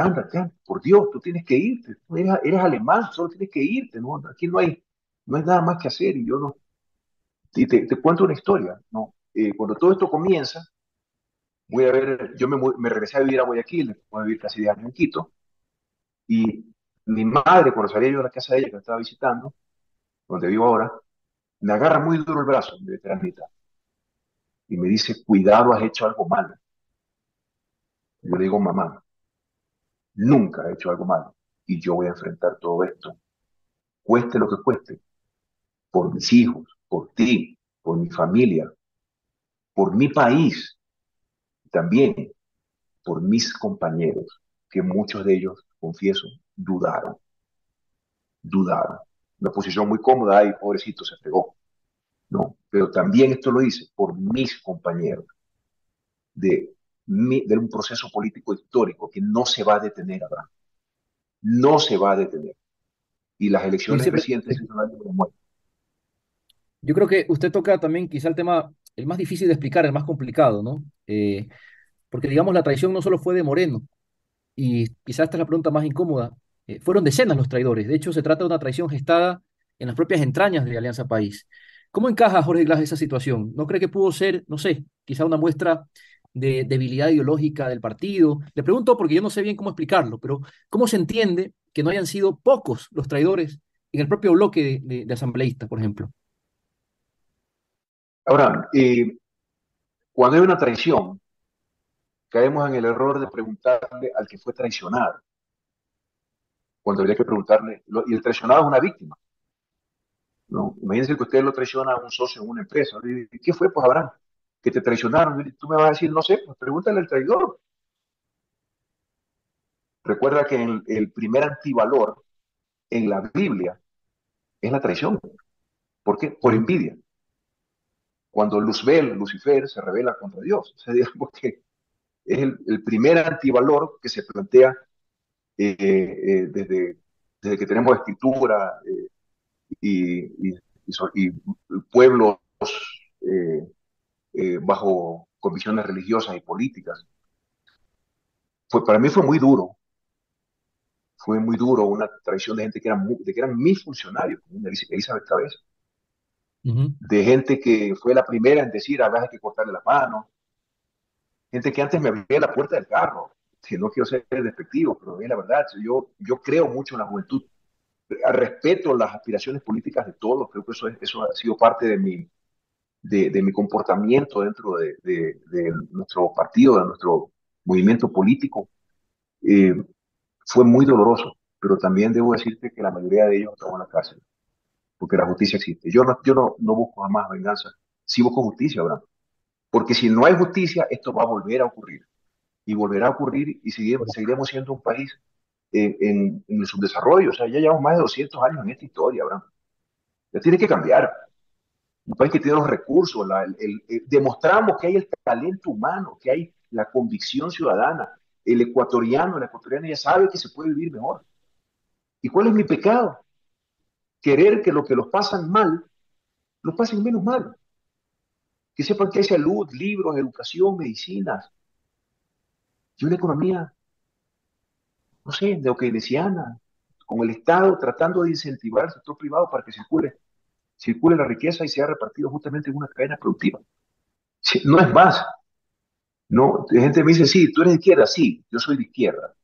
por Dios, tú tienes que irte, tú eres alemán, solo tienes que irte, ¿no? Aquí no hay nada más que hacer y yo no. Y te cuento una historia, ¿no? Cuando todo esto comienza, yo me regresé a vivir a Guayaquil, después de vivir casi 10 años en Quito, y mi madre, cuando salía yo de la casa de ella que la estaba visitando, donde vivo ahora, me agarra muy duro el brazo, mi veteranita, y me dice, cuidado, has hecho algo malo. Yo le digo, mamá, nunca he hecho algo malo, y yo voy a enfrentar todo esto, cueste lo que cueste, por mis hijos, por ti, por mi familia, por mi país, también por mis compañeros, que muchos de ellos, confieso, dudaron. Una posición muy cómoda y pobrecito se fregó. No, pero también esto lo hice por mis compañeros de un proceso político histórico que no se va a detener, Abraham. No se va a detener. y las Y elecciones siempre, recientes sí son algo muy. yo creo que usted toca también quizá el tema, el más difícil de explicar, el más complicado, ¿no? Porque digamos, la traición no solo fue de Moreno, y quizá esta es la pregunta más incómoda, fueron decenas los traidores. De hecho, se trata de una traición gestada en las propias entrañas de Alianza País. ¿Cómo encaja Jorge Glass esa situación? ¿No cree que pudo ser, no sé, quizá una muestra de debilidad ideológica del partido? Le pregunto porque yo no sé bien cómo explicarlo, pero ¿cómo se entiende que no hayan sido pocos los traidores en el propio bloque de asambleístas, por ejemplo? Ahora, cuando hay una traición, caemos en el error de preguntarle al que fue traicionado, cuando habría que preguntarle, y el traicionado es una víctima, ¿no? Imagínense que usted lo traiciona a un socio en una empresa. ¿Y qué fue, pues, Abraham? Que te traicionaron. Y tú me vas a decir, no sé, pues pregúntale al traidor. Recuerda que el primer antivalor en la Biblia es la traición. ¿Por qué? Por Sí. envidia. Cuando Luzbel, Lucifer, se revela contra Dios. O sea, digamos que es el primer antivalor que se plantea desde que tenemos escritura y pueblos eh, bajo convicciones religiosas y políticas. Para mí fue muy duro una traición de gente que eran mis funcionarios, como Elizabeth Cabeza, Ujú. de gente que fue la primera en decir, a hay que cortarle las manos, gente que antes me abría la puerta del carro, que no quiero ser despectivo, pero es la verdad, yo creo mucho en la juventud, respeto las aspiraciones políticas de todos, creo que eso ha sido parte de mi comportamiento dentro de nuestro partido, de nuestro movimiento político. Eh, Fue muy doloroso, pero también debo decirte que la mayoría de ellos estaban en la cárcel, porque la justicia existe. Yo no busco jamás venganza, sí busco justicia, ¿verdad? Porque si no hay justicia, esto va a volver a ocurrir. Y volverá a ocurrir y seguiremos siendo un país en el subdesarrollo. O sea, ya llevamos más de 200 años en esta historia, ¿verdad? Ya tiene que cambiar. Un país que tiene los recursos, demostramos que hay el talento humano, que hay la convicción ciudadana. El ecuatoriano, la ecuatoriana ya sabe que se puede vivir mejor. ¿Y cuál es mi pecado? Querer que lo que los pasan mal, los pasen menos mal. Que sepan que hay salud, libros, educación, medicinas y una economía, no sé, de keynesiana, con el Estado tratando de incentivar al sector privado para que circule la riqueza y sea repartido justamente en una cadena productiva. Sí, no es más. No, la gente me dice, sí, tú eres de izquierda, sí, yo soy de izquierda.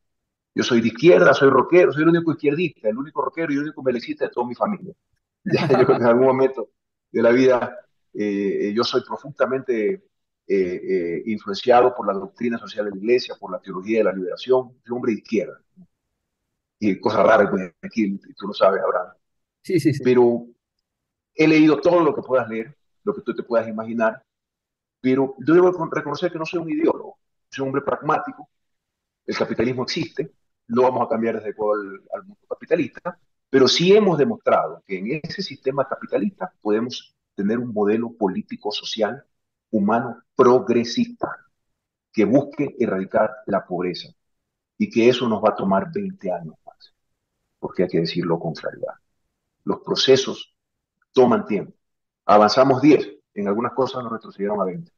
Yo soy de izquierda, soy rockero, soy el único izquierdista, el único rockero y el único melecista de toda mi familia. Ya, yo creo que en algún momento de la vida yo soy profundamente influenciado por la doctrina social de la iglesia, por la teología de la liberación. Soy un hombre de izquierda. Y cosas raras, pues, aquí tú lo sabes, Abraham. Sí, sí, sí. Pero he leído todo lo que puedas leer, lo que tú te puedas imaginar, pero yo debo reconocer que no soy un ideólogo, soy un hombre pragmático. El capitalismo existe, no vamos a cambiar desde Ecuador al mundo capitalista, pero sí hemos demostrado que en ese sistema capitalista podemos tener un modelo político, social, humano, progresista, que busque erradicar la pobreza y que eso nos va a tomar 20 años más, porque hay que decirlo con claridad. Los procesos toman tiempo. Avanzamos 10, en algunas cosas nos retrocedieron a 20.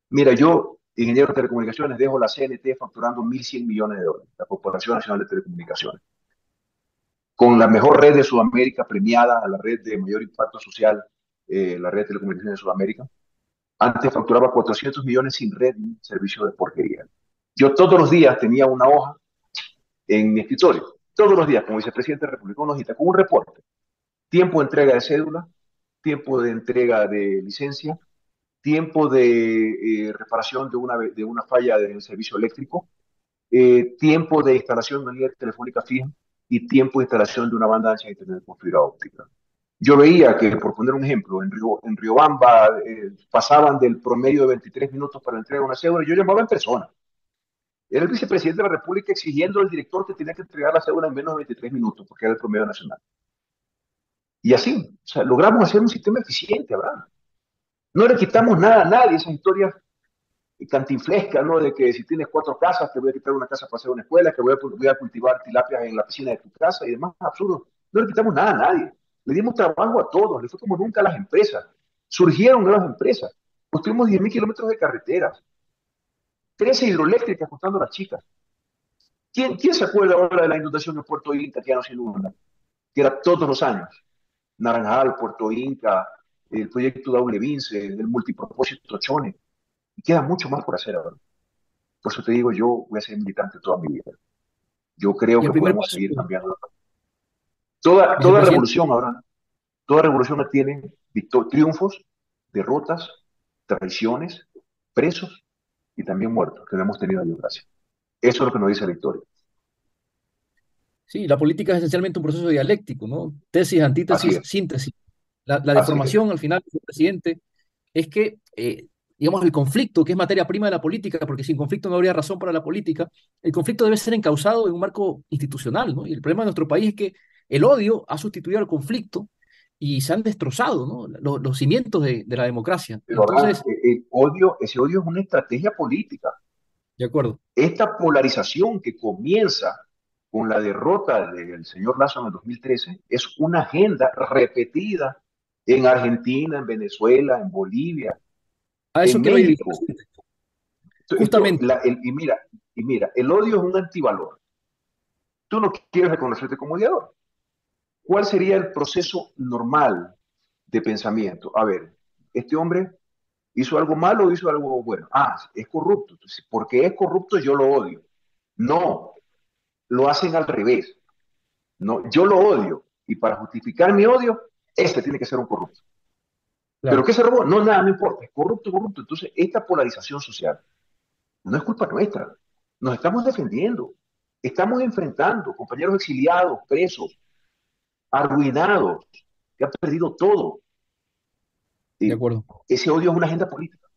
Mira, yo, ingeniero de telecomunicaciones, dejo la CNT facturando 1.100 millones de dólares, la Corporación Nacional de Telecomunicaciones, con la mejor red de Sudamérica premiada, la red de mayor impacto social, la red de telecomunicaciones de Sudamérica. Antes facturaba 400 millones sin red ni servicio de porquería. Yo todos los días tenía una hoja en mi escritorio, todos los días, como vicepresidente de la República, una hojita con un reporte. Tiempo de entrega de cédula, tiempo de entrega de licencia, tiempo de reparación de una falla del servicio eléctrico, tiempo de instalación de una línea telefónica fija y tiempo de instalación de una banda ancha de internet con fibra óptica. Yo veía que, por poner un ejemplo, en Riobamba pasaban del promedio de 23 minutos para entregar una cédula y yo llamaba en persona. Era el vicepresidente de la República exigiendo al director que tenía que entregar la cédula en menos de 23 minutos porque era el promedio nacional. Y así, o sea, logramos hacer un sistema eficiente, Abraham. No le quitamos nada a nadie, esas historias cantinflesca, ¿no? De que si tienes 4 casas, te voy a quitar una casa para hacer una escuela, que voy a cultivar tilapias en la piscina de tu casa y demás, absurdo. No le quitamos nada a nadie. Le dimos trabajo a todos, le fue como nunca a las empresas. Surgieron nuevas empresas. Construimos 10.000 kilómetros de carreteras, 13 hidroeléctricas contando las chicas. ¿Quién se acuerda ahora de la inundación de Puerto Inca que ya no se inunda? Que era todos los años. Naranjal, Puerto Inca, el proyecto Daule Vince, el multipropósito Chone. Y queda mucho más por hacer ahora. Por eso te digo, yo voy a ser militante toda mi vida. Yo creo Y el que primer podemos paso, seguir cambiando. Toda vicepresidente, revolución ahora, toda revolución tiene triunfos, derrotas, traiciones, presos y también muertos, que no hemos tenido desgracia. Eso es lo que nos dice la historia. sí, la política es esencialmente un proceso dialéctico, ¿no? Tesis, Así antítesis, es, síntesis. La así es. deformación al final, presidente, es que, digamos, el conflicto, que es materia prima de la política, porque sin conflicto no habría razón para la política, el conflicto debe ser encauzado en un marco institucional, ¿no? Y el problema de nuestro país es que el odio ha sustituido al conflicto y se han destrozado, ¿no? Los cimientos de la democracia. Pero Abraham, Entonces, ese odio es una estrategia política. de acuerdo. Esta polarización que comienza con la derrota del señor Lazo en el 2013 es una agenda repetida en Argentina, en Venezuela, en Bolivia, A eso en quiero llegar, México. presidente. Justamente, Y mira, el odio es un antivalor. Tú no quieres reconocerte como odiador. ¿Cuál sería el proceso normal de pensamiento? A ver, este hombre hizo algo malo o hizo algo bueno. Ah, es corrupto. Entonces, porque es corrupto yo lo odio. No, lo hacen al revés. No, yo lo odio y para justificar mi odio, este tiene que ser un corrupto. ¿Pero claro, qué se robó? No, nada, no importa, es corrupto, corrupto. Entonces, esta polarización social no es culpa nuestra. Nos estamos defendiendo. Estamos enfrentando compañeros exiliados, presos, arruinados, que han perdido todo. de Y acuerdo. ese odio es una agenda política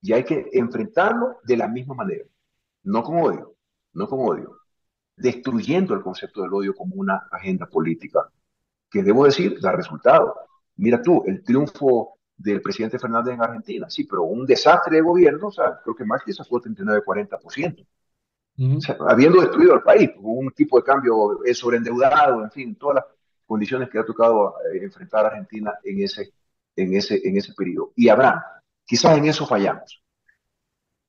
y hay que enfrentarlo de la misma manera. No con odio, no con odio. Destruyendo el concepto del odio como una agenda política que debo decir, da resultado. Mira tú, el triunfo del presidente Fernández en Argentina, sí, pero un desastre de gobierno, o sea, creo que Macri sacó 39-40%, o Ujú. sea, habiendo destruido el país, un tipo de cambio sobreendeudado, en fin, todas las condiciones que ha tocado enfrentar a Argentina en ese periodo. Y habrá, quizás en eso fallamos,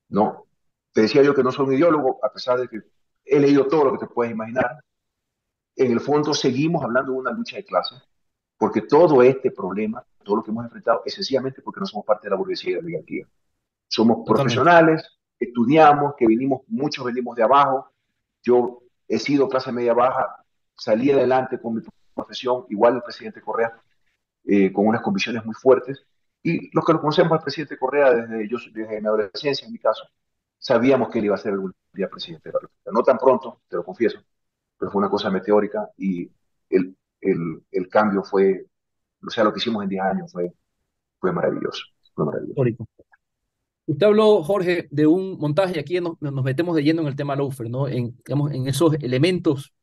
¿no? Te decía yo que no soy un ideólogo, a pesar de que he leído todo lo que te puedes imaginar. En el fondo seguimos hablando de una lucha de clases, porque todo este problema, todo lo que hemos enfrentado, es sencillamente porque no somos parte de la burguesía y de la oligarquía. Somos Totalmente. profesionales, estudiamos, que venimos, muchos venimos de abajo. Yo he sido clase media baja, salí adelante con mi profesión, igual el presidente Correa, con unas convicciones muy fuertes. Y los que lo conocemos al presidente Correa desde mi adolescencia, en mi caso, sabíamos que él iba a ser algún día presidente de la República. No tan pronto, te lo confieso, pero fue una cosa meteórica y el cambio fue, o sea, lo que hicimos en 10 años fue maravilloso, fue maravilloso. Histórico. Usted habló, Jorge, de un montaje, y aquí nos metemos de lleno en el tema Lawfare, ¿no? En, digamos, en esos elementos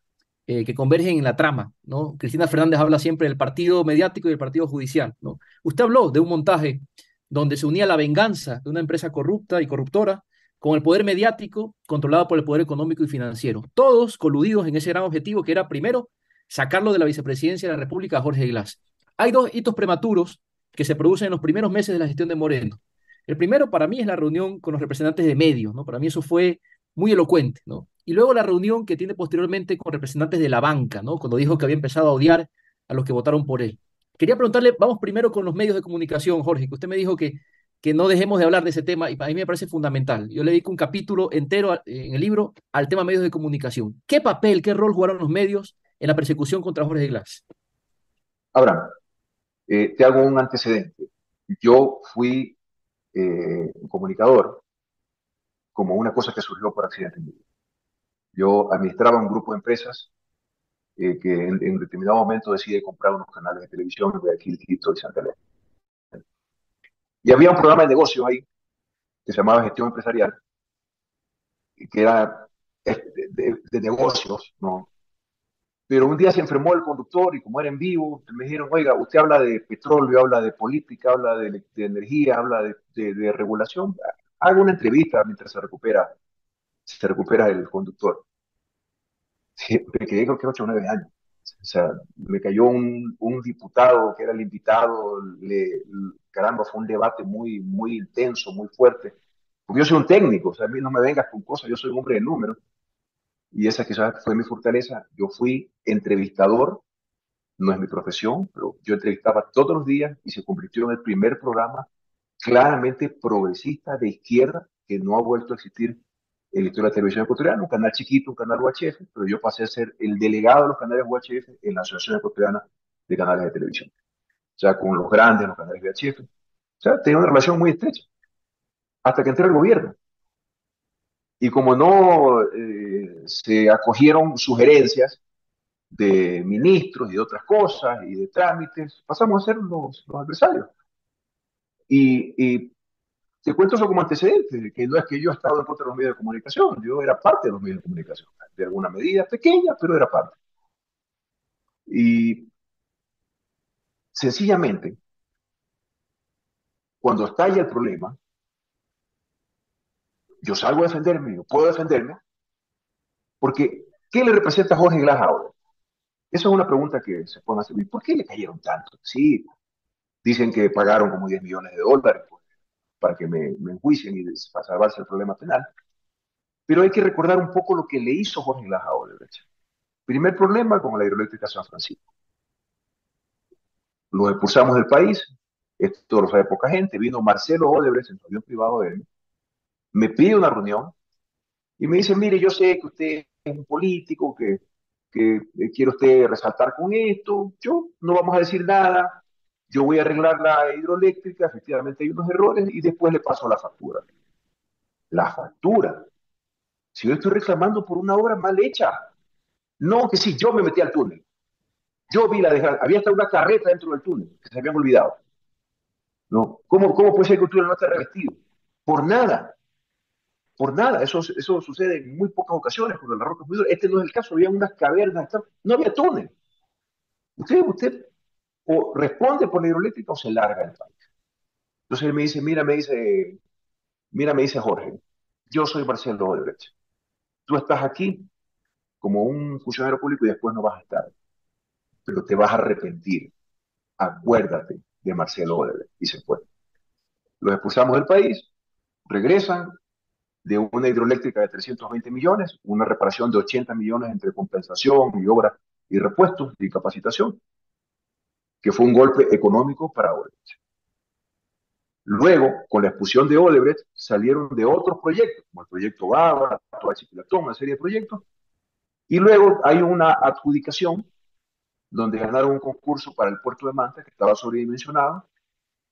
que convergen en la trama, ¿no? Cristina Fernández habla siempre del partido mediático y del partido judicial, ¿no? Usted habló de un montaje donde se unía la venganza de una empresa corrupta y corruptora con el poder mediático controlado por el poder económico y financiero, todos coludidos en ese gran objetivo que era, primero, sacarlo de la vicepresidencia de la República a Jorge Glass. Hay dos hitos prematuros que se producen en los primeros meses de la gestión de Moreno. El primero para mí es la reunión con los representantes de medios, ¿no? Para mí eso fue muy elocuente, ¿no? Y luego la reunión que tiene posteriormente con representantes de la banca, ¿no? Cuando dijo que había empezado a odiar a los que votaron por él. Quería preguntarle, vamos primero con los medios de comunicación, Jorge, que usted me dijo que no dejemos de hablar de ese tema y para mí me parece fundamental. Yo le dedico un capítulo entero en el libro al tema medios de comunicación. ¿Qué papel, qué rol jugaron los medios en la persecución contra Jorge Glass? Ahora, te hago un antecedente. Yo fui un comunicador como una cosa que surgió por accidente en mi vida. Yo administraba un grupo de empresas que en determinado momento decide comprar unos canales de televisión en Guayaquil, Quito y Santa Elena. Y había un programa de negocios ahí que se llamaba Gestión Empresarial, que era de negocios, ¿no? Pero un día se enfermó el conductor y como era en vivo, me dijeron, oiga, usted habla de petróleo, habla de política, habla de energía, habla de regulación, haga una entrevista mientras se recupera el conductor. Sí, me quedé creo que 8 o 9 años. O sea, me cayó un diputado que era el invitado, caramba, fue un debate muy intenso, muy fuerte. Porque yo soy un técnico, o sea, a mí no me vengas con cosas, yo soy un hombre de números, y esa quizás fue mi fortaleza. Yo fui entrevistador, no es mi profesión, pero yo entrevistaba todos los días y se convirtió en el primer programa claramente progresista de izquierda que no ha vuelto a existir en la historia de la televisión ecuatoriana, un canal chiquito, un canal UHF, pero yo pasé a ser el delegado de los canales UHF en la Asociación Ecuatoriana de Canales de Televisión. O sea, con los grandes, los canales UHF. O sea, tenía una relación muy estrecha, hasta que entré al gobierno. Y como no se acogieron sugerencias de ministros y de otras cosas y de trámites, pasamos a ser los adversarios. Y te cuento eso como antecedente, que no es que yo estaba en contra de los medios de comunicación, yo era parte de los medios de comunicación, de alguna medida pequeña, pero era parte. Y sencillamente, cuando estalla el problema, yo salgo a defenderme, yo puedo defenderme, porque ¿qué le representa a Jorge Glass ahora? Esa es una pregunta que se puede hacer. ¿Y por qué le cayeron tanto? Sí, dicen que pagaron como 10 millones de dólares pues, para que me enjuicien y para salvarse el problema penal. Pero hay que recordar un poco lo que le hizo Jorge Glass a Odebrecht. Primer problema con la hidroeléctrica San Francisco. Los expulsamos del país, esto lo sabe poca gente, vino Marcelo Odebrecht en su avión privado de él, me pide una reunión y me dice, mire, yo sé que usted es un político, que quiere usted resaltar con esto, yo no vamos a decir nada, yo voy a arreglar la hidroeléctrica, efectivamente hay unos errores y después le paso la factura. La factura. Si yo estoy reclamando por una obra mal hecha, no que si yo me metí al túnel, yo vi la dejada, había hasta una carreta dentro del túnel, que se habían olvidado. ¿No? ¿Cómo puede ser que el túnel no esté revestido? Por nada, por nada. Eso sucede en muy pocas ocasiones cuando la roca es muy dura. Este no es el caso, había unas cavernas, no había túnel. Usted o responde por la hidroeléctrica o se larga del país. Entonces él me dice, mira, me dice Jorge, yo soy Marcelo Odebrecht. Tú estás aquí como un funcionario público y después no vas a estar, pero te vas a arrepentir. Acuérdate de Marcelo Odebrecht. Y se fue. Los expulsamos del país, regresan de una hidroeléctrica de 320 millones, una reparación de 80 millones entre compensación y obra y repuestos y capacitación, que fue un golpe económico para Odebrecht. Luego, con la expulsión de Odebrecht, salieron de otros proyectos, como el proyecto Baba, Toachipilatón, una serie de proyectos, y luego hay una adjudicación donde ganaron un concurso para el puerto de Manta que estaba sobredimensionado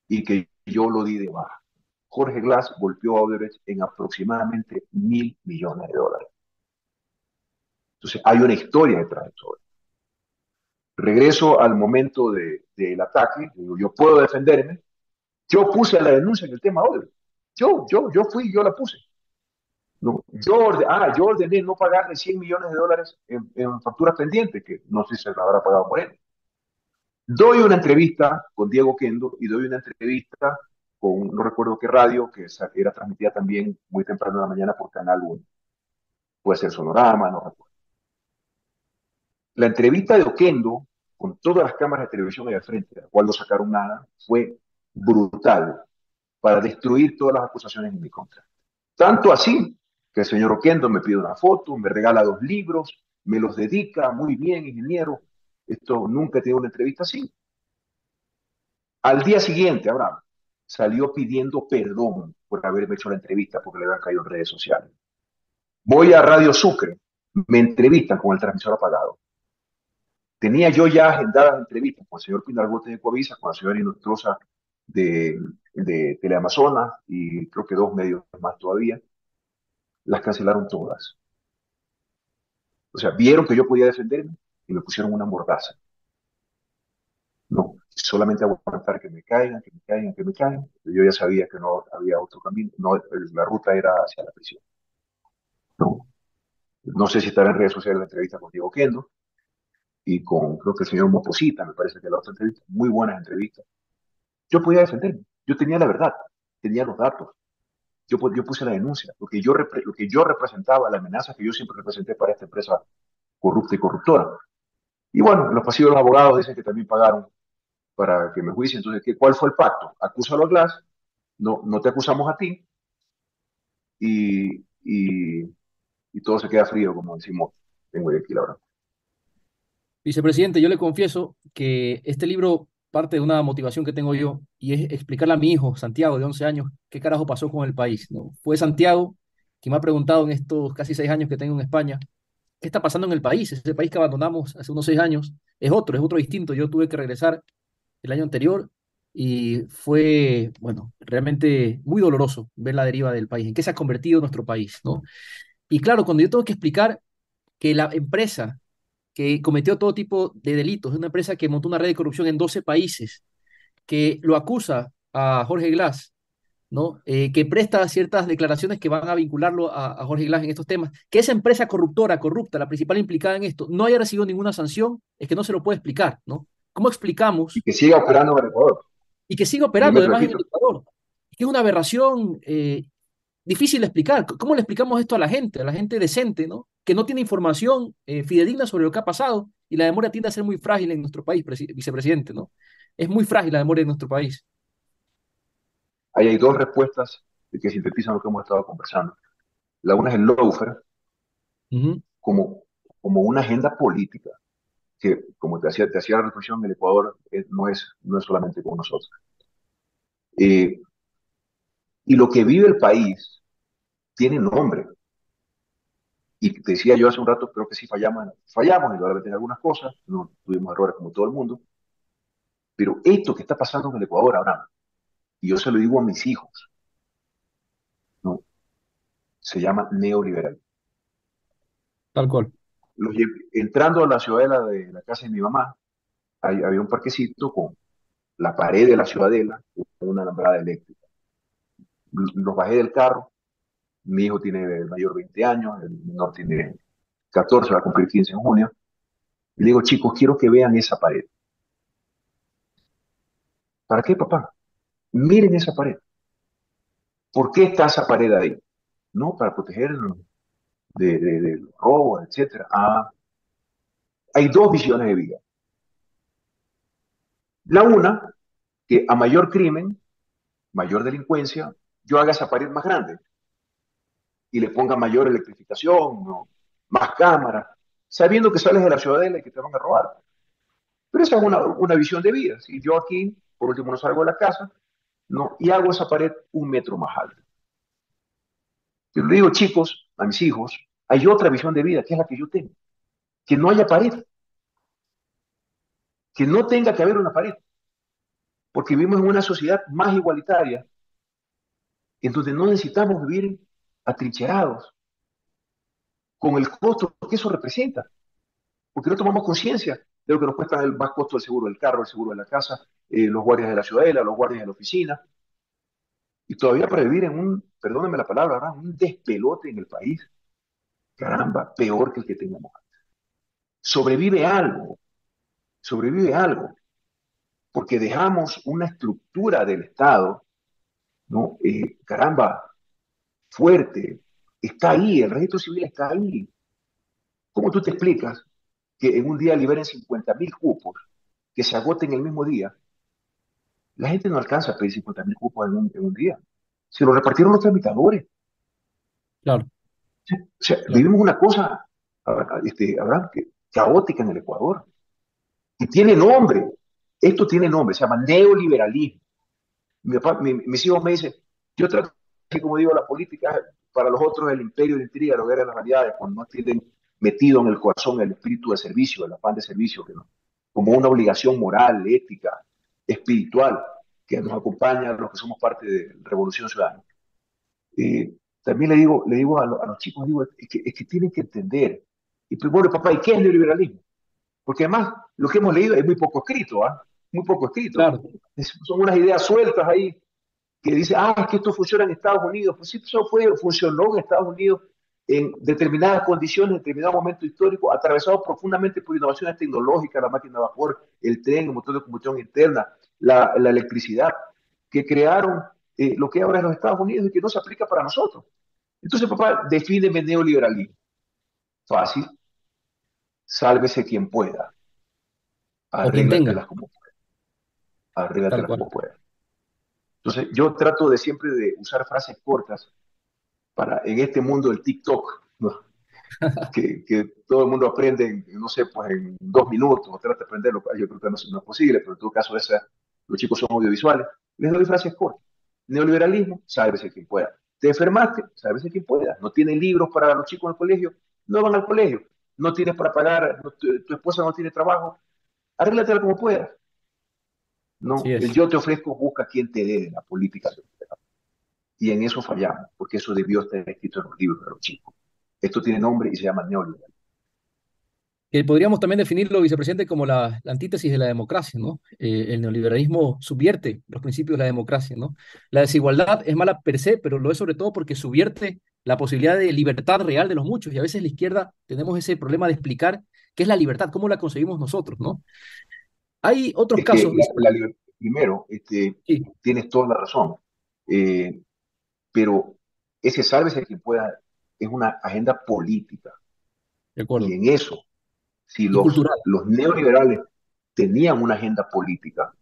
y que yo lo di de baja. Jorge Glass golpeó a Odebrecht en aproximadamente $1.000 millones. Entonces, hay una historia detrás de todo. Regreso al momento del ataque, digo, yo puedo defenderme. Yo puse la denuncia en el tema Odebrecht. Yo fui, yo la puse. No, yo ordené no pagarle $100 millones en facturas pendientes, que no sé si se la habrá pagado por él. Doy una entrevista con Diego Kendo y doy una entrevista con, no recuerdo qué radio, que era transmitida también muy temprano en la mañana por Canal 1. Puede ser Sonorama, no recuerdo. La entrevista de Oquendo, con todas las cámaras de televisión ahí al frente, de la cual no sacaron nada, fue brutal para destruir todas las acusaciones en mi contra. Tanto así que el señor Oquendo me pide una foto, me regala 2 libros, me los dedica, muy bien, ingeniero. Esto nunca he tenido una entrevista así. Al día siguiente, Abraham salió pidiendo perdón por haberme hecho la entrevista porque le habían caído en redes sociales. Voy a Radio Sucre, me entrevistan con el transmisor apagado. Tenía yo ya agendadas entrevistas con el señor Pinargote de Coavisa, con la señora Inostroza de Teleamazonas y creo que 2 medios más todavía. Las cancelaron todas. O sea, vieron que yo podía defenderme y me pusieron una mordaza. No, solamente aguantar que me caigan, que me caigan, que me caigan. Yo ya sabía que no había otro camino, no, la ruta era hacia la prisión. No, no sé si estará en redes sociales la entrevista con Diego Kendo y con, creo que el señor Moposita, me parece que la otra entrevista, muy buenas entrevistas. Yo podía defenderme, yo tenía la verdad, tenía los datos, yo puse la denuncia, lo que yo representaba, la amenaza que yo siempre representé para esta empresa corrupta y corruptora. Y bueno, los pasillos de los abogados dicen que también pagaron para que me juicien. Entonces, ¿cuál fue el pacto? Acúsalo a Glass, no te acusamos a ti y, y, y todo se queda frío, como decimos en Guayaquil ahora. Vicepresidente, yo le confieso que este libro parte de una motivación que tengo yo y es explicarle a mi hijo, Santiago, de 11 años, qué carajo pasó con el país, ¿no? Fue Santiago quien me ha preguntado en estos casi 6 años que tengo en España, ¿qué está pasando en el país? Ese país que abandonamos hace unos 6 años es otro distinto. Yo tuve que regresar el año anterior y fue, bueno, realmente muy doloroso ver la deriva del país, en qué se ha convertido nuestro país, ¿no? Y claro, cuando yo tengo que explicar que la empresa que cometió todo tipo de delitos, es una empresa que montó una red de corrupción en 12 países, que lo acusa a Jorge Glass, ¿no? Que presta ciertas declaraciones que van a vincularlo a Jorge Glass en estos temas, que esa empresa corruptora, corrupta, la principal implicada en esto, no haya recibido ninguna sanción, es que no se lo puede explicar, ¿no? ¿Cómo Y explicamos que siga operando en el Ecuador. y que siga operando Déjeme te además en el repito. Ecuador? Que es una aberración difícil de explicar. ¿Cómo le explicamos esto a la gente decente, ¿no? Que no tiene información fidedigna sobre lo que ha pasado y la memoria tiende a ser muy frágil en nuestro país, vicepresidente, ¿no? Es muy frágil la memoria de nuestro país. Ahí hay dos respuestas que sintetizan lo que hemos estado conversando. La una es el lawfare Ujú. como, como una agenda política, que como te hacía la reflexión, el Ecuador no es solamente con nosotros. Eh, y lo que vive el país tiene nombre. Y te decía yo hace un rato, creo que sí fallamos indudablemente en algunas cosas, no tuvimos errores como todo el mundo, pero esto que está pasando en el Ecuador ahora, y yo se lo digo a mis hijos, ¿no? Se llama neoliberalismo. Tal cual. Entrando a la ciudadela de la casa de mi mamá, había un parquecito con la pared de la ciudadela, con una alambrada eléctrica. Los bajé del carro, mi hijo tiene el mayor 20 años, el menor tiene 14, va a cumplir 15 en junio, y le digo, chicos, quiero que vean esa pared. ¿Para qué, papá? Miren esa pared. ¿Por qué está esa pared ahí? No, para proteger de robos, etcétera. Ah, hay dos visiones de vida. La una, que a mayor crimen, mayor delincuencia, yo haga esa pared más grande y le ponga mayor electrificación, ¿no? Más cámaras, sabiendo que sales de la ciudadela y que te van a robar. Pero esa es una visión de vida. Si yo aquí, por último, no salgo de la casa, no, y hago esa pared 1 metro más alta. Yo le digo, chicos, a mis hijos, hay otra visión de vida, que es la que yo tengo. Que no haya pared, que no tenga que haber una pared, porque vivimos en una sociedad más igualitaria, en donde no necesitamos vivir atrincherados, con el costo que eso representa, porque no tomamos conciencia de lo que nos cuesta el más costo del seguro del carro, el seguro de la casa, los guardias de la ciudadela, los guardias de la oficina, y todavía para vivir en perdónenme la palabra, ¿verdad? Un despelote en el país, caramba, peor que el que teníamos antes. Sobrevive algo, sobrevive algo, porque dejamos una estructura del Estado, ¿no? Caramba, fuerte, está ahí, el registro civil está ahí. ¿Cómo tú te explicas que en un día liberen 50.000 cupos, que se agoten el mismo día? La gente no alcanza a pedir 50.000 cupos en un día. Se lo repartieron los tramitadores. Claro, O sea, claro. vivimos una cosa, Abraham, caótica en el Ecuador. Y tiene nombre. Esto tiene nombre, se llama neoliberalismo. Mis hijos me dicen, yo trato, así como digo, la política para los otros el imperio de intriga, lo que eran las realidades, cuando no tienen metido en el corazón el espíritu de servicio, el afán de servicio, que no, como una obligación moral, ética, espiritual, que nos acompaña a los que somos parte de Revolución Ciudadana. También le digo a los chicos, digo, es que tienen que entender. Y pues, bueno, papá, ¿y qué es neoliberalismo? Porque además lo que hemos leído es muy poco escrito, ¿ah? Muy poco escrito. Claro, Son unas ideas sueltas ahí que dice, es que esto funciona en Estados Unidos. Pues sí, eso funcionó en Estados Unidos en determinadas condiciones, en determinado momento histórico, atravesado profundamente por innovaciones tecnológicas, la máquina de vapor, el tren, el motor de combustión interna, la electricidad, que crearon lo que ahora es los Estados Unidos y que no se aplica para nosotros. Entonces, papá, defíneme neoliberalismo. Fácil, sálvese quien pueda. O quien tenga, arréglatelas como puedas, tal arréglatelas cual. como puedas. Entonces, yo trato de siempre de usar frases cortas para, en este mundo del TikTok, ¿no? Que todo el mundo aprende, no sé, pues en 2 minutos, o trata de aprenderlo, yo creo que no es posible, pero en todo caso los chicos son audiovisuales, les doy frases cortas. Neoliberalismo, sálvese quien pueda. Te enfermaste, sálvese quien pueda. No tienes libros para los chicos en el colegio, no van al colegio. No tienes para pagar, tu esposa no tiene trabajo, arréglatela como puedas. Así No, el es. yo te ofrezco busca quien te dé la política. Y en eso fallamos, porque eso debió estar escrito en los libros de los chicos. Esto tiene nombre y se llama neoliberalismo. Que podríamos también definirlo, vicepresidente, como la antítesis de la democracia, ¿no? El neoliberalismo subvierte los principios de la democracia, ¿no? La desigualdad es mala per se, pero lo es sobre todo porque subvierte la posibilidad de libertad real de los muchos. Y a veces la izquierda tenemos ese problema de explicar qué es la libertad, cómo la concebimos nosotros, ¿no? Hay otros Es que casos, vicepresidente. primero, Sí, tienes toda la razón, eh, pero ese sálvese quien pueda es una agenda política. de Y acuerdo. en eso, si Y cultural, los neoliberales tenían una agenda política,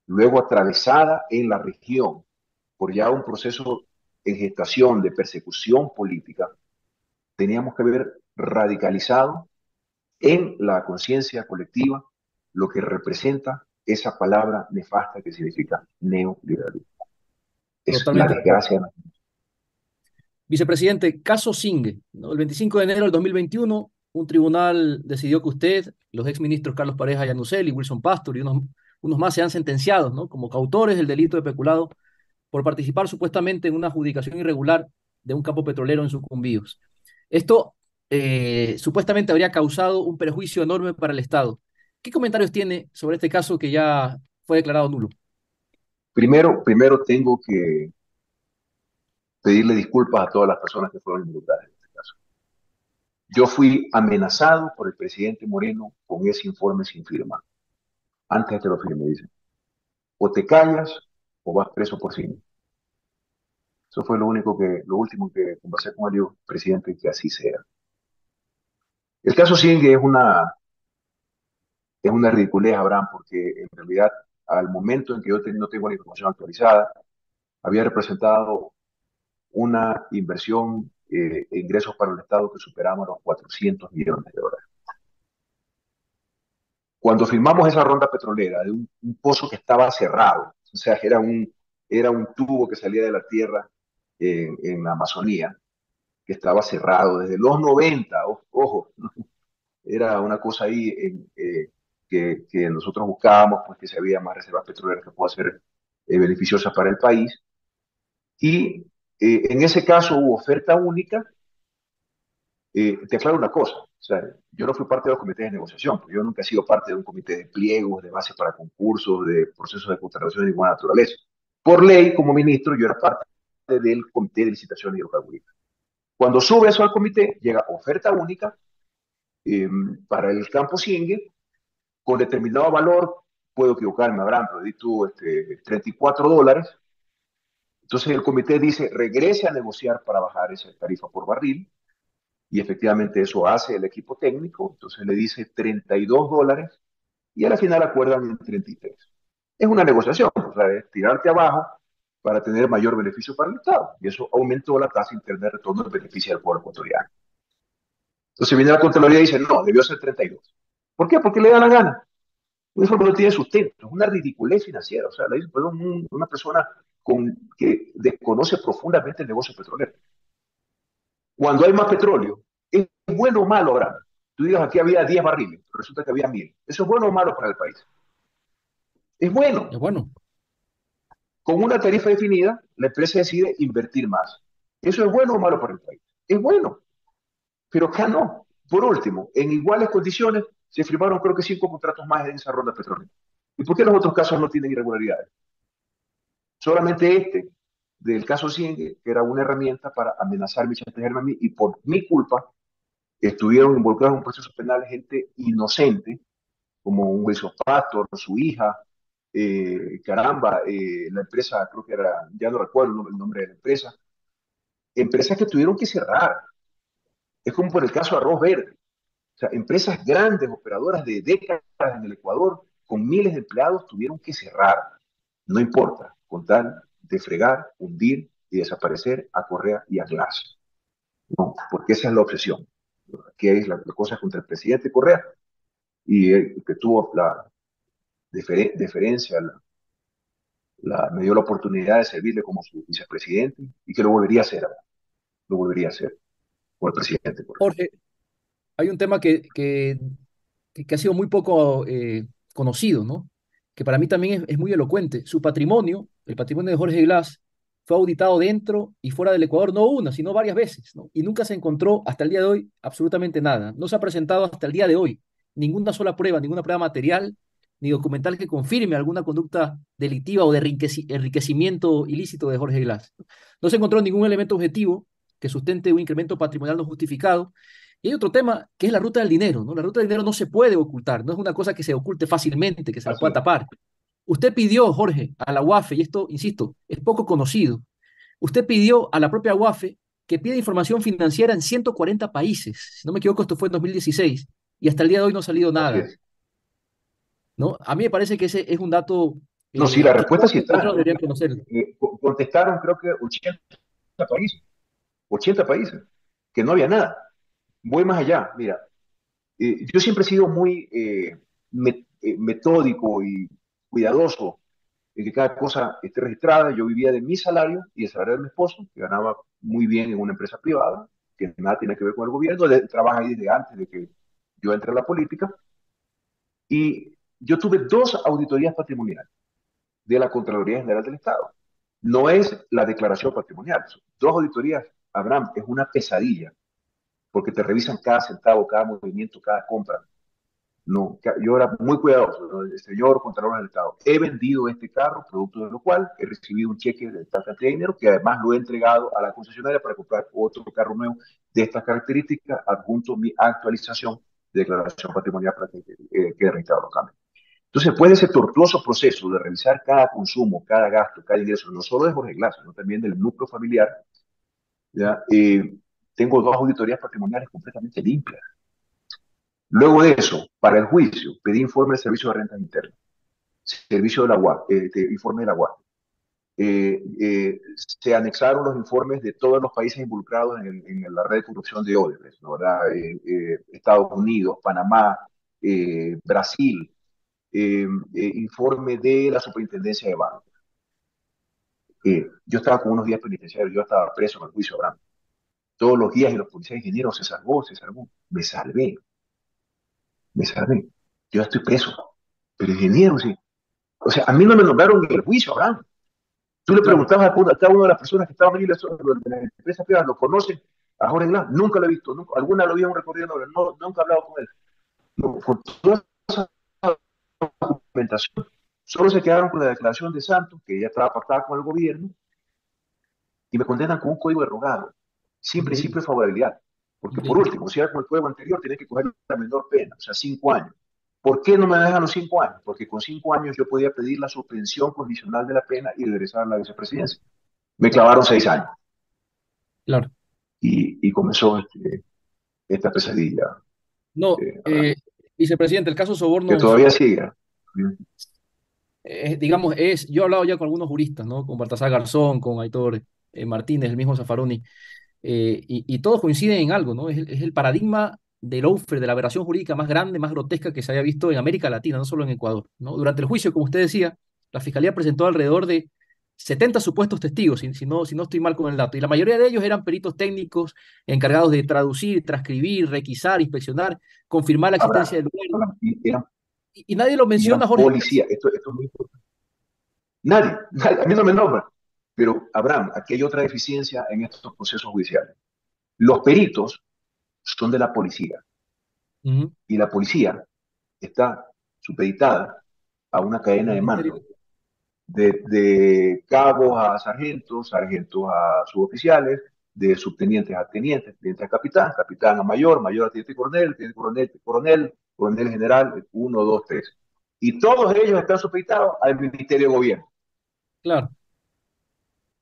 luego atravesada en la región por ya un proceso en gestación de persecución política, teníamos que haber radicalizado en la conciencia colectiva lo que representa esa palabra nefasta que significa neoliberalismo. Es la totalmente de acuerdo. desgracia. Vicepresidente, caso Singue, ¿no? El 25 de enero del 2021, un tribunal decidió que usted, los exministros Carlos Pareja Yanusel y Wilson Pastor y unos más sean sentenciados, ¿no? Como coautores del delito de peculado por participar supuestamente en una adjudicación irregular de un campo petrolero en Sucumbíos. Esto supuestamente habría causado un perjuicio enorme para el Estado. ¿Qué comentarios tiene sobre este caso que ya fue declarado nulo? Primero tengo que pedirle disculpas a todas las personas que fueron involucradas en este caso. Yo fui amenazado por el presidente Moreno con ese informe sin firma. Antes de que lo firme, dice, o te callas o vas preso por sí. Eso fue lo último que conversé con el presidente, que así sea. El caso Singue es una ridiculez, Abraham, porque en realidad al momento en que no tengo la información actualizada, había representado una inversión de ingresos para el Estado que superamos los 400 millones de dólares. Cuando firmamos esa ronda petrolera de un pozo que estaba cerrado, o sea, era un tubo que salía de la tierra en la Amazonía, que estaba cerrado desde los 90, ojo, era una cosa ahí que nosotros buscábamos, pues que se había más reservas petroleras que puedan ser beneficiosas para el país. Y en ese caso hubo oferta única. Te aclaro una cosa, o sea, yo no fui parte de los comités de negociación, porque yo nunca he sido parte de un comité de pliegos, de bases para concursos, de procesos de contratación de ninguna naturaleza. Por ley, como ministro, yo era parte del comité de licitación de hidrocarburos. Cuando sube eso al comité, llega oferta única eh, para el campo Singue, con determinado valor, puedo equivocarme, Abraham, pero di tú $34. Entonces el comité dice, regrese a negociar para bajar esa tarifa por barril, y efectivamente eso hace el equipo técnico, entonces le dice $32 y a la final acuerdan en 33. Es una negociación, o sea, es tirarte abajo para tener mayor beneficio para el Estado, y eso aumentó la tasa interna de retorno del beneficio del pueblo ecuatoriano. Entonces viene la Contraloría y dice, no, debió ser 32. ¿Por qué? Porque le da la gana. Eso no tiene sustento, es una ridiculez financiera. O sea, la dice una persona que desconoce profundamente el negocio petrolero. Cuando hay más petróleo, ¿es bueno o malo ahora? Tú digas, aquí había 10 barriles, pero resulta que había 1000. ¿Eso es bueno o malo para el país? Es bueno. Es bueno, Con una tarifa definida, la empresa decide invertir más. ¿Eso es bueno o malo para el país? Es bueno, pero acá no. Por último, en iguales condiciones, se firmaron creo que 5 contratos más en esa ronda petrolera. ¿Y por qué los otros casos no tienen irregularidades? Solamente del caso Ciengue, que era una herramienta para amenazarme y chantajearme a mí, y por mi culpa estuvieron involucrados en un proceso penal gente inocente, como un Wilson Pastor, su hija, caramba, la empresa, creo que era, ya no recuerdo el nombre de la empresa, empresas que tuvieron que cerrar. Es como por el caso Arroz Verde. O sea, empresas grandes, operadoras de décadas en el Ecuador, con miles de empleados, tuvieron que cerrar. No importa, con tal de fregar, hundir y desaparecer a Correa y a Glass. No, porque esa es la obsesión. Aquí hay la cosa contra el presidente Correa y que tuvo la deferencia, me dio la oportunidad de servirle como su vicepresidente y que lo volvería a hacer, lo volvería a hacer con el presidente Correa. Jorge, hay un tema que ha sido muy poco conocido, ¿no? Que para mí también es muy elocuente. Su patrimonio, el patrimonio de Jorge Glass, fue auditado dentro y fuera del Ecuador, no una, sino varias veces, ¿no? Y nunca se encontró hasta el día de hoy absolutamente nada. No se ha presentado hasta el día de hoy ninguna sola prueba, ninguna prueba material ni documental que confirme alguna conducta delictiva o de enriquecimiento ilícito de Jorge Glass. No se encontró ningún elemento objetivo que sustente un incremento patrimonial no justificado. Y hay otro tema que es la ruta del dinero, ¿no? La ruta del dinero no se puede ocultar, no es una cosa que se oculte fácilmente, que se la Así pueda es. tapar. Usted pidió, Jorge, a la UAFE, y esto, insisto, es poco conocido, usted pidió a la propia UAFE que pida información financiera en 140 países. Si no me equivoco, esto fue en 2016, y hasta el día de hoy no ha salido Así nada, es. ¿no? A mí me parece que ese es un dato No, sí, la que respuesta todos sí los ecuatorianos está. deberían conocer. Contestaron creo que 80 países, que no había nada. Voy más allá, mira, yo siempre he sido muy metódico y cuidadoso en que cada cosa esté registrada. Yo vivía de mi salario y el salario de mi esposo, que ganaba muy bien en una empresa privada, que nada tiene que ver con el gobierno, trabaja ahí desde antes de que yo entré a la política. Y yo tuve dos auditorías patrimoniales de la Contraloría General del Estado. No es la declaración patrimonial. Dos auditorías, Abraham, es una pesadilla, porque te revisan cada centavo, cada movimiento, cada compra. No, yo era muy cuidadoso, ¿no? El señor Contralor del Estado. He vendido este carro, producto de lo cual he recibido un cheque de tal cantidad de dinero que además lo he entregado a la concesionaria para comprar otro carro nuevo de estas características, adjunto mi actualización de declaración patrimonial para que quede registrado los cambios. Entonces, puede ser tortuoso proceso de revisar cada consumo, cada gasto, cada ingreso, no solo de Jorge Glass, sino también del núcleo familiar. ¿Ya? Tengo dos auditorías patrimoniales completamente limpias. Luego de eso, para el juicio, pedí informe del Servicio de Rentas Internas, servicio de la UAP, informe de la UAP. Se anexaron los informes de todos los países involucrados en la red de corrupción de Odebrecht, ¿no? Estados Unidos, Panamá, Brasil, informe de la Superintendencia de Bancos. Yo estaba con unos días penitenciarios, yo estaba preso en el juicio, Abraham. Todos los días y los policías ingenieros se salvó, se salvó. Me salvé. Yo estoy preso, pero ingeniero, sí. O sea, a mí no me nombraron en el juicio, Abraham. Tú le Claro. preguntabas a cada una de las personas que estaban ahí de la empresa privada, ¿lo conocen? A Jorge Glass, nunca lo he visto, nunca, alguna lo había un recorrido, no, nunca he hablado con él. No, con toda esa documentación, solo se quedaron con la declaración de Santos, que ya estaba pactada con el gobierno, y me condenan con un código de rogado, sin principio Increíble, de favorabilidad. Porque por increíble. último, si era con el código anterior, tenía que coger la menor pena, o sea, 5 años. ¿Por qué no me dejan los 5 años? Porque con 5 años yo podía pedir la suspensión condicional de la pena y regresar a la vicepresidencia. Me clavaron 6 años Claro. y comenzó esta pesadilla, No, Abraham, vicepresidente, el caso que Sobornos, todavía sigue. digamos, yo he hablado ya con algunos juristas, ¿no? Con Baltasar Garzón, con Aitor Martínez, el mismo Zaffaroni, y todos coinciden en algo, ¿no? Es el paradigma del lawfare, de la aberración jurídica más grande, más grotesca que se haya visto en América Latina, no solo en Ecuador, ¿no? Durante el juicio, como usted decía, la Fiscalía presentó alrededor de 70 supuestos testigos, si no estoy mal con el dato, y la mayoría de ellos eran peritos técnicos encargados de traducir, transcribir, requisar, inspeccionar, confirmar la existencia Abraham, del lugar, Abraham, y nadie lo y menciona, eran Jorge. policías. Esto es muy importante. Nadie, a mí no me nombran. Pero, Abraham, aquí hay otra deficiencia en estos procesos judiciales. Los peritos son de la policía Ujú. y la policía está supeditada a una Al cadena de ministerio. mando, de cabos a sargentos, sargentos a suboficiales, de subtenientes a tenientes, teniente a capitán, capitán a mayor, mayor a teniente coronel, coronel, coronel general, 1, 2, 3. Y todos ellos están supeditados al Ministerio de Gobierno. Claro.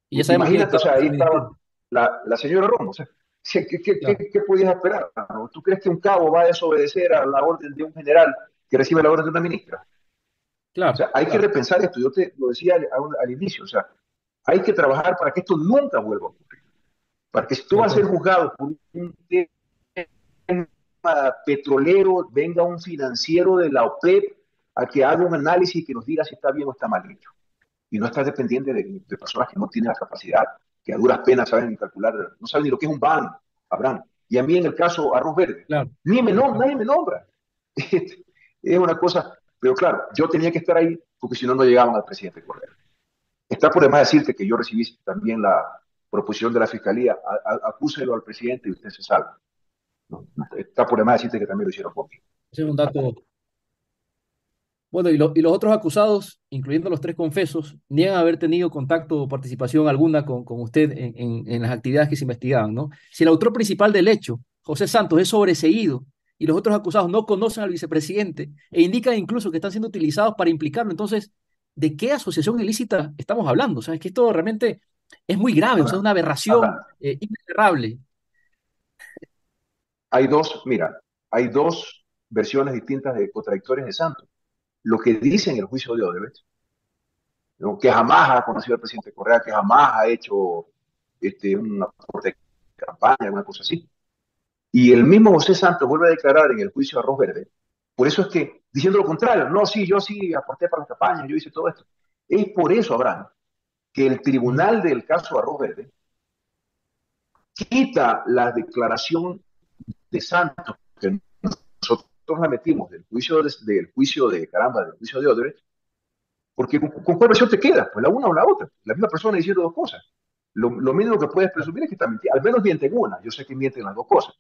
Y ya sabemos quién Imagínate, o está sea, en ahí ese estaba ministerio. la señora Romo, o sea, Claro, ¿Qué podías esperar? ¿No? ¿Tú crees que un cabo va a desobedecer a la orden de un general que recibe la orden de una ministra? O claro, sea, hay que claro, repensar esto. Yo te lo decía al inicio. O sea, hay que trabajar para que esto nunca vuelva a ocurrir. Para que si tú de vas a ser acuerdo. juzgado por un tema petrolero, venga un financiero de la OPEP a que haga un análisis y que nos diga si está bien o está mal hecho. Y no estar dependiente de personas que no tienen la capacidad, que a duras penas saben calcular, no saben ni lo que es un ban, Abraham. Y a mí en el caso Arroz Verde, Claro, claro. nadie me nombra. Es una cosa, pero claro, yo tenía que estar ahí porque si no, no llegaban al presidente Correa. Está por demás decirte que yo recibí también la proposición de la fiscalía, acúselo al presidente y usted se salva. ¿No? Está por demás decirte que también lo hicieron conmigo. Ese es un dato. Bueno, y los otros acusados, incluyendo los tres confesos, niegan haber tenido contacto o participación alguna con usted en las actividades que se investigaban, ¿no? Si el autor principal del hecho, José Santos, es sobreseído y los otros acusados no conocen al vicepresidente e indican incluso que están siendo utilizados para implicarlo, entonces, ¿de qué asociación ilícita estamos hablando? O sea, es que esto realmente es muy grave, o sea, es Abraham, una aberración Abraham, inenarrable. mira, hay dos versiones distintas de contradictorias de Santos. Lo que dice en el juicio de Odebrecht, ¿no? Que jamás ha conocido al presidente Correa, que jamás ha hecho un aporte de campaña, una cosa así. Y el mismo José Santos vuelve a declarar en el juicio de Arroz Verde. Por eso es que, diciendo lo contrario, no, sí, yo sí aporté para la campaña, yo hice todo esto. Es por eso, Abraham, que el Ujú. tribunal del caso Arroz Verde quita la declaración de Santos, que nosotros la metimos del juicio de caramba, del juicio de Odebrecht, porque con cuál versión te quedas, pues la una o la otra, la misma persona diciendo dos cosas. Lo mínimo que puedes presumir es que está mintiendo, al menos mienten una, yo sé que mienten las dos cosas.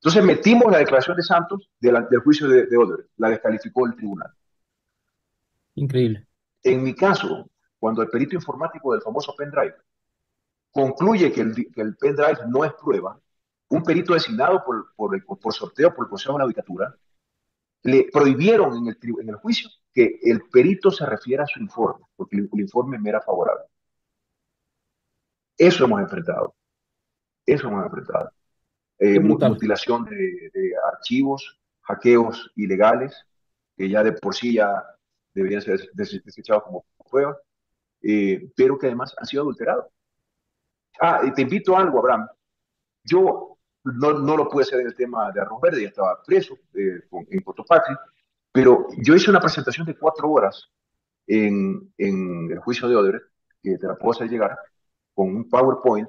Entonces metimos la declaración de Santos del juicio de Odebrecht, la descalificó el tribunal. Increíble. En mi caso, cuando el perito informático del famoso pendrive concluye que el pendrive no es prueba, un perito designado por sorteo por el Consejo de la Judicatura le prohibieron en el juicio que el perito se refiera a su informe, porque el informe me era favorable. Eso hemos enfrentado, eso hemos enfrentado. Es brutal. Mutilación de archivos, hackeos ilegales, que ya de por sí ya deberían ser desechados como prueba, pero que además han sido adulterados. Ah, y te invito a algo, Abraham. Yo no lo pude hacer en el tema de Arroz Verde, ya estaba preso en Cotopaxi, pero yo hice una presentación de 4 horas en el juicio de Odebrecht, que te la puedo hacer llegar, con un PowerPoint,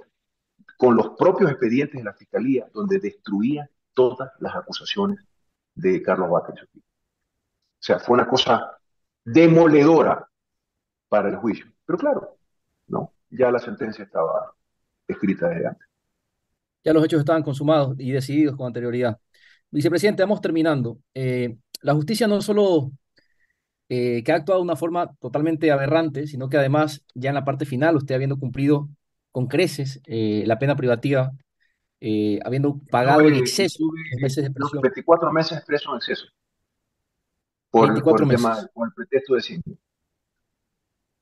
con los propios expedientes de la Fiscalía, donde destruía todas las acusaciones de Carlos Baca. O sea, fue una cosa demoledora para el juicio. Pero claro, no, ya la sentencia estaba escrita desde antes. Ya los hechos estaban consumados y decididos con anterioridad. Vicepresidente, vamos terminando. La justicia no solo que ha actuado de una forma totalmente aberrante, sino que además ya en la parte final, usted habiendo cumplido con creces la pena privativa, habiendo pagado en exceso los Estuve meses de creo que prisión, 24 meses preso en exceso 24 el tema, meses. por el pretexto de cine.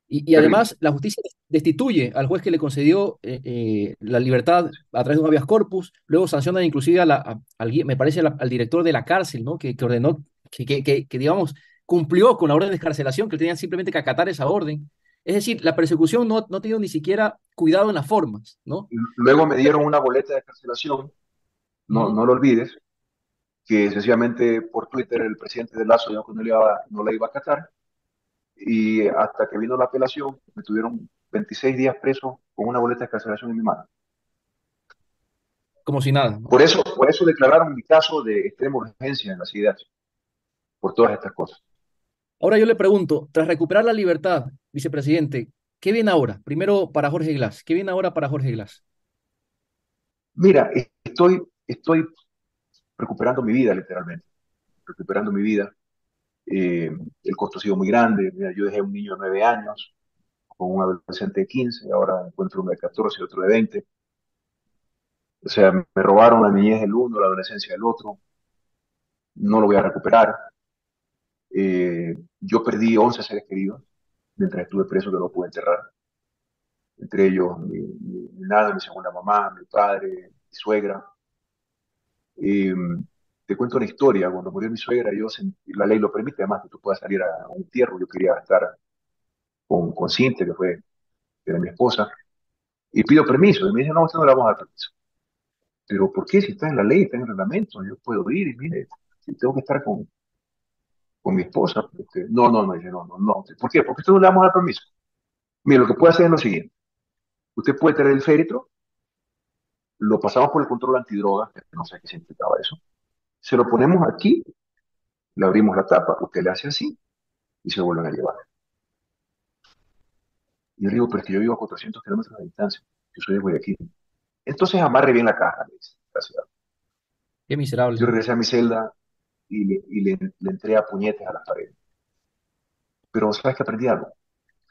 Y Terrible. además la justicia destituye al juez que le concedió la libertad a través de un habeas corpus, luego sancionan inclusive me parece al director de la cárcel, ¿no? Que ordenó, digamos, cumplió con la orden de excarcelación, que tenían simplemente que acatar esa orden. Es decir, la persecución no ha tenido ni siquiera cuidado en las formas, ¿no? Luego me dieron una boleta de cancelación, Ujú. no lo olvides, que sencillamente por Twitter el presidente de Lazo dijo que no la iba a acatar, y hasta que vino la apelación me tuvieron 26 días preso con una boleta de cancelación en mi mano. Como si nada, ¿no? Por eso declararon mi caso de extrema urgencia en la ciudad, por todas estas cosas. Ahora yo le pregunto, tras recuperar la libertad, vicepresidente, ¿qué viene ahora? Primero para Jorge Glass, ¿qué viene ahora para Jorge Glass? Mira, estoy recuperando mi vida, literalmente, recuperando mi vida. Eh, el costo ha sido muy grande. Mira, yo dejé un niño de 9 años con un adolescente de 15, ahora encuentro uno de 14 y otro de 20. O sea, me robaron la niñez del uno, la adolescencia del otro. No lo voy a recuperar. Yo perdí 11 seres queridos mientras estuve preso que no pude enterrar. Entre ellos mi nana, mi segunda mamá, mi padre. suegra. Eh, Te cuento una historia. Cuando murió mi suegra, la ley lo permite, además que tú puedas salir a un entierro. Yo quería estar con Cintia, que era mi esposa, y pido permiso. Y me dice, no, usted no le vamos a dar permiso. Pero ¿por qué? Si está en la ley, está en el reglamento, yo puedo ir y mire, si tengo que estar con mi esposa. No, no, no, dice, no, no, no. ¿Por qué? Porque usted no le vamos a dar permiso. Mire, lo que puede hacer es lo siguiente. Usted puede traer el féretro, lo pasamos por el control antidrogas, que no sé qué significaba eso. Se lo ponemos aquí, le abrimos la tapa, usted le hace así y se lo vuelven a llevar. Y yo le digo, pero es que yo vivo a 400 kilómetros de distancia. Yo soy de Guayaquil. Entonces amarre bien la caja, le dice. Gracias. Qué Yo miserable. regresé a mi celda y le entré a puñetes a las paredes. Pero ¿sabes qué aprendí algo?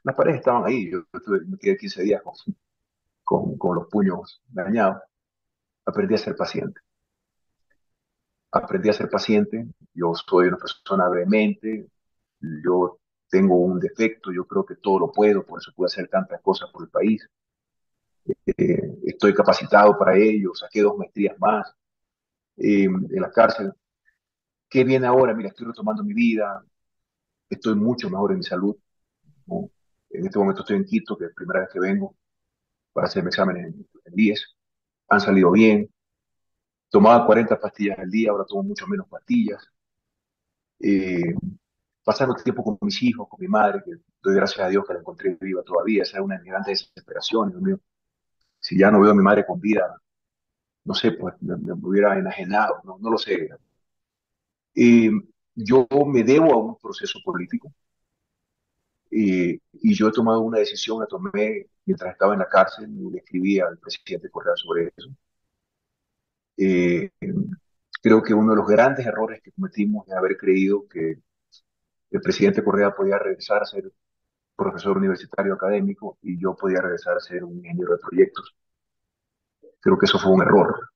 Las paredes estaban ahí. Me quedé 15 días con los puños dañados. Aprendí a ser paciente. Aprendí a ser paciente. Yo soy una persona vehemente. Yo tengo un defecto. Yo creo que todo lo puedo. Por eso puedo hacer tantas cosas por el país. Estoy capacitado para ello. Saqué 2 maestrías más en la cárcel. ¿Qué viene ahora? Mira, estoy retomando mi vida. Estoy mucho mejor en mi salud, ¿no? En este momento estoy en Quito, que es la primera vez que vengo para hacerme exámenes en 10. Han salido bien. Tomaba 40 pastillas al día, ahora tomo mucho menos pastillas. Eh, Pasando tiempo con mis hijos, con mi madre, que doy gracias a Dios que la encontré viva todavía. Esa es una de mis grandes desesperaciones, Dios mío. Si ya no veo a mi madre con vida, no sé, pues me hubiera enajenado, no, no lo sé. Eh, yo me debo a un proceso político y yo he tomado una decisión, la tomé mientras estaba en la cárcel y le escribí al presidente Correa sobre eso. Eh, Creo que uno de los grandes errores que cometimos es haber creído que el presidente Correa podía regresar a ser profesor universitario académico y yo podía regresar a ser un ingeniero de proyectos. Creo que eso fue un error,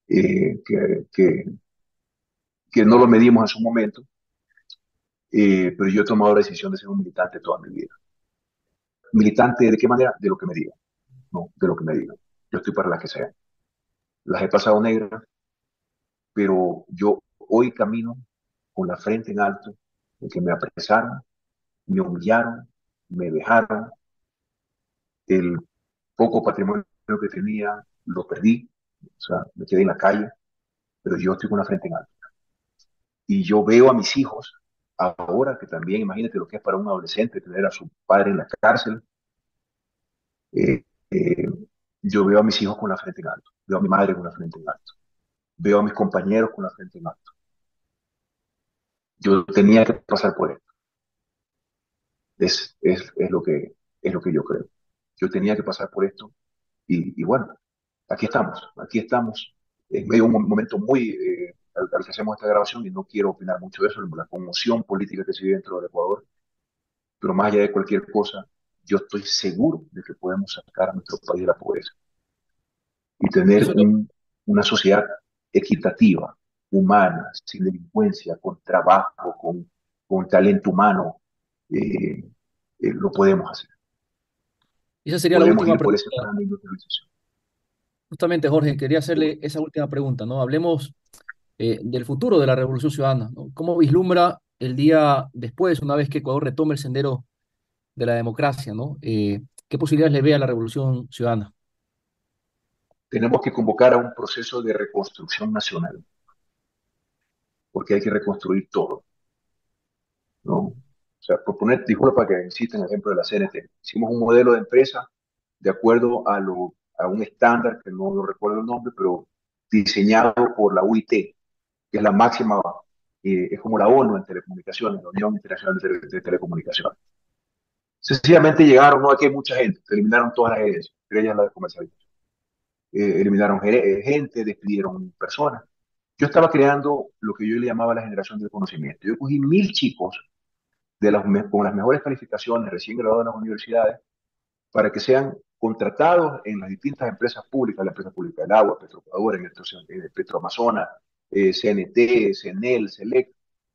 eh, que, que, que no lo medimos en su momento, pero yo he tomado la decisión de ser un militante toda mi vida. ¿Militante de qué manera? De lo que me digan, ¿no? De lo que me digan. Yo estoy para las que sean. Las he pasado negras, pero yo hoy camino con la frente en alto, de que me apresaron, me humillaron, me dejaron, el poco patrimonio que tenía lo perdí, o sea, me quedé en la calle, pero yo estoy con la frente en alto. Y yo veo a mis hijos, ahora que también, imagínate lo que es para un adolescente tener a su padre en la cárcel, eh, eh, yo veo a mis hijos con la frente en alto, veo a mi madre con la frente en alto, veo a mis compañeros con la frente en alto. Yo tenía que pasar por esto, es lo que yo creo. Yo tenía que pasar por esto y bueno, aquí estamos, en medio de un momento muy al que hacemos esta grabación y no quiero opinar mucho de eso, la conmoción política que se vive dentro del Ecuador, pero más allá de cualquier cosa, yo estoy seguro de que podemos sacar a nuestro país de la pobreza y tener Eso es lo, una sociedad equitativa, humana, sin delincuencia, con trabajo, con talento humano. Eh, lo podemos hacer. esa sería la Podemos última ir por pregunta. ese plan de industrialización. Justamente, Jorge, quería hacerle esa última pregunta, ¿no? Hablemos del futuro de la Revolución Ciudadana, ¿no? ¿Cómo vislumbra el día después, una vez que Ecuador retome el sendero de la democracia, ¿no? ¿Qué posibilidades le ve a la Revolución Ciudadana? Tenemos que convocar a un proceso de reconstrucción nacional, porque hay que reconstruir todo, ¿no? O sea, por poner, disculpa que insista en el ejemplo de la CNT, hicimos un modelo de empresa de acuerdo a un estándar, que no lo recuerdo el nombre, pero diseñado por la UIT, que es la máxima, es como la ONU en telecomunicaciones, la Unión Internacional de Telecomunicaciones. Sencillamente llegaron, no, aquí hay mucha gente, eliminaron todas las gerencias, entre ellas la de comercialización. Eliminaron gente, despidieron personas. Yo estaba creando lo que yo le llamaba la generación del conocimiento. Yo cogí 1.000 chicos con las mejores calificaciones, recién graduados en las universidades, para que sean contratados en las distintas empresas públicas, la empresa pública del agua, Petroecuador, Petroamazona, CNT, CENEL, SELEC.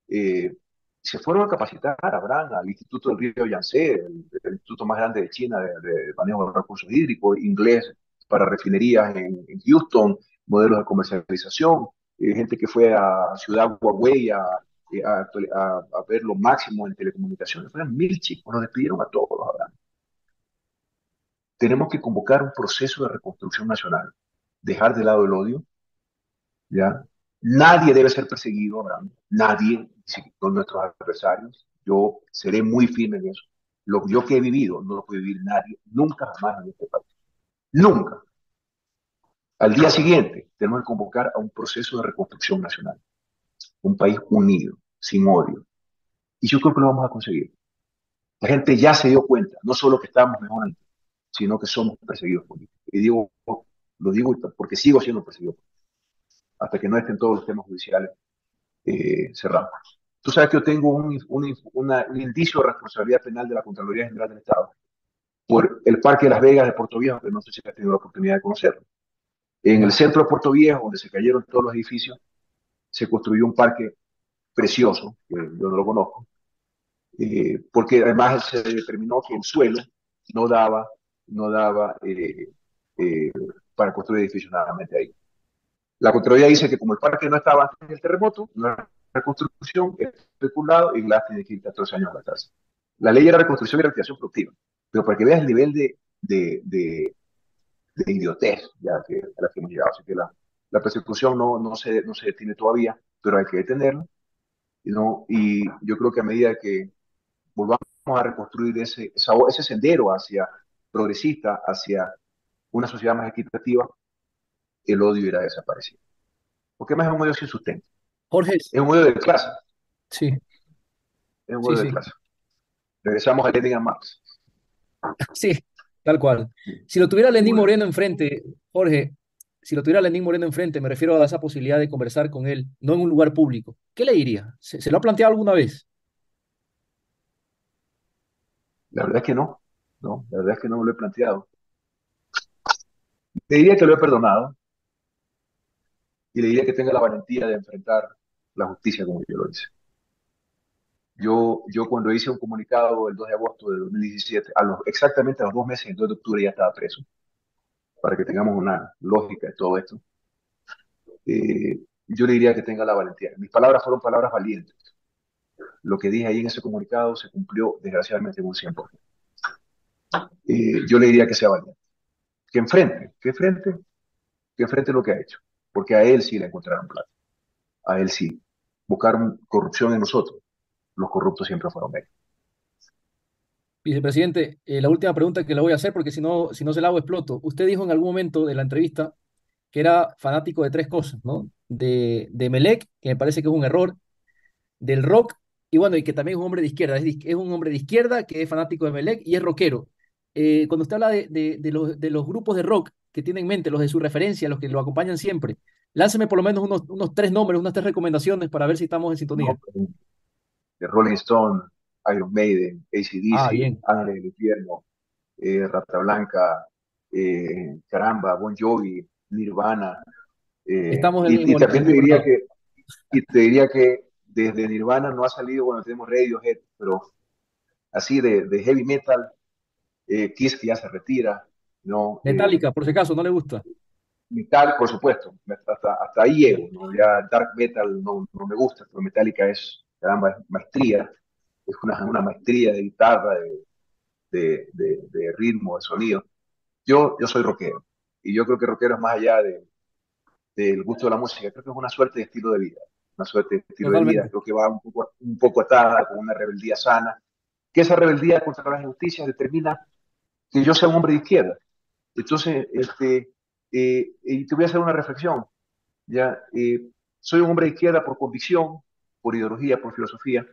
Se fueron a capacitar, Abraham, al Instituto del Río Yangtze, el instituto más grande de China de manejo de recursos hídricos, inglés, para refinerías en Houston, modelos de comercialización, gente que fue a Ciudad Huawei a ver lo máximo en telecomunicaciones. Fueron 1.000 chicos, nos despidieron a todos los hablando. Tenemos que convocar un proceso de reconstrucción nacional, dejar de lado el odio, ¿ya? Nadie debe ser perseguido, Abraham. Nadie, con nuestros adversarios. Yo seré muy firme en eso. Yo que he vivido, no lo puede vivir nadie, nunca jamás en este país. Nunca. Al día siguiente, tenemos que convocar a un proceso de reconstrucción nacional. Un país unido, sin odio. Y yo creo que lo vamos a conseguir. La gente ya se dio cuenta, no solo que estamos mejorando, sino que somos perseguidos políticos. Y lo digo porque sigo siendo perseguido hasta que no estén todos los temas judiciales cerrados. Tú sabes que yo tengo un indicio de responsabilidad penal de la Contraloría General del Estado por el Parque de Las Vegas de Puerto Viejo, que no sé si has tenido la oportunidad de conocerlo. En el centro de Puerto Viejo, donde se cayeron todos los edificios, se construyó un parque precioso, que yo no lo conozco, porque además se determinó que el suelo no daba, no daba para construir edificios nuevamente ahí. La Contraloría dice que como el parque no estaba antes del terremoto, no era reconstrucción, es especulado y Glass tiene que ir 14 años a la cárcel. La ley era reconstrucción y reactivación productiva, pero para que veas el nivel de idiotez ya a la que hemos llegado. Así que la persecución no se detiene todavía, pero hay que detenerla. ¿No? Y yo creo que a medida que volvamos a reconstruir ese sendero hacia progresista, hacia una sociedad más equitativa, el odio irá desapareciendo. Porque más es un odio sin sustento. Jorge, Es un odio de clase. sí, Es un sí, odio de sí, clase. Regresamos a Lenin y a Marx. sí, tal cual. Si lo tuviera Lenín Bueno, Moreno enfrente, Jorge, si lo tuviera Lenín Moreno enfrente, me refiero a esa posibilidad de conversar con él, no en un lugar público. ¿Qué le diría? ¿Se lo ha planteado alguna vez? la verdad es que no. No, la verdad es que no me lo he planteado. Le diría que lo he perdonado y le diría que tenga la valentía de enfrentar la justicia como yo lo hice. Yo cuando hice un comunicado el 2 de agosto de 2017, exactamente a los 2 meses, el 2 de octubre ya estaba preso, para que tengamos una lógica de todo esto. Yo le diría que tenga la valentía. Mis palabras fueron palabras valientes. Lo que dije ahí en ese comunicado se cumplió desgraciadamente en un 100%. Yo le diría que sea valiente, que enfrente lo que ha hecho, porque a él sí le encontraron plata, a él sí. Buscaron corrupción en nosotros, los corruptos siempre fueron ellos. Vicepresidente, la última pregunta que le voy a hacer, porque si no se la hago exploto. Usted dijo en algún momento de la entrevista que era fanático de tres cosas, ¿no? De Melec, que me parece que es un error, del rock, y bueno, y que también es un hombre de izquierda. Es un hombre de izquierda que es fanático de Melec y es rockero. Cuando usted habla de los grupos de rock que tiene en mente, los de su referencia, los que lo acompañan siempre, lánceme por lo menos unos tres nombres, unas tres recomendaciones para ver si estamos en sintonía. ¿No? De Rolling Stone, Iron Maiden, Ah, AC/DC, bien. Ángeles del Infierno, Rata Blanca, caramba, Bon Jovi, Nirvana. Estamos en Y en también el mismo lado. te diría que desde Nirvana no ha salido, bueno, tenemos Radiohead, pero así de heavy metal, Kiss que ya se retira, ¿no? Metallica, por si acaso, ¿no le gusta? Metal, por supuesto, hasta ahí llego, ¿no? Ya dark metal no me gusta, pero Metallica es, caramba, es maestría, es una maestría de guitarra, de ritmo, de sonido. Yo soy rockero, y yo creo que rockero es más allá del gusto de la música, creo que es una suerte de estilo de vida, una suerte de estilo de vida, Totalmente. creo que va un poco atada con una rebeldía sana, que esa rebeldía contra las injusticias determina que yo sea un hombre de izquierda. Entonces, y te voy a hacer una reflexión, ¿ya? Soy un hombre de izquierda por convicción, por ideología, por filosofía,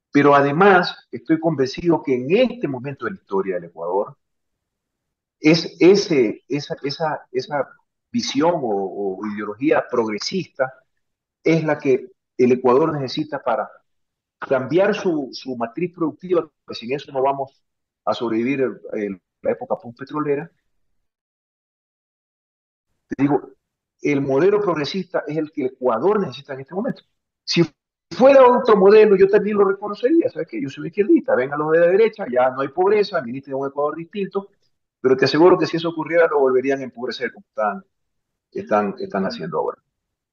pero además estoy convencido que en este momento de la historia del Ecuador, esa visión o ideología progresista es la que el Ecuador necesita para cambiar su matriz productiva, porque sin eso no vamos a sobrevivir la época petrolera. Te digo, el modelo progresista es el que el Ecuador necesita en este momento. Si fuera otro modelo, yo también lo reconocería. ¿Sabes qué? Yo soy izquierdista, vengan los de la derecha, ya no hay pobreza, administren un Ecuador distinto, Pero te aseguro que si eso ocurriera, lo volverían a empobrecer como están haciendo ahora.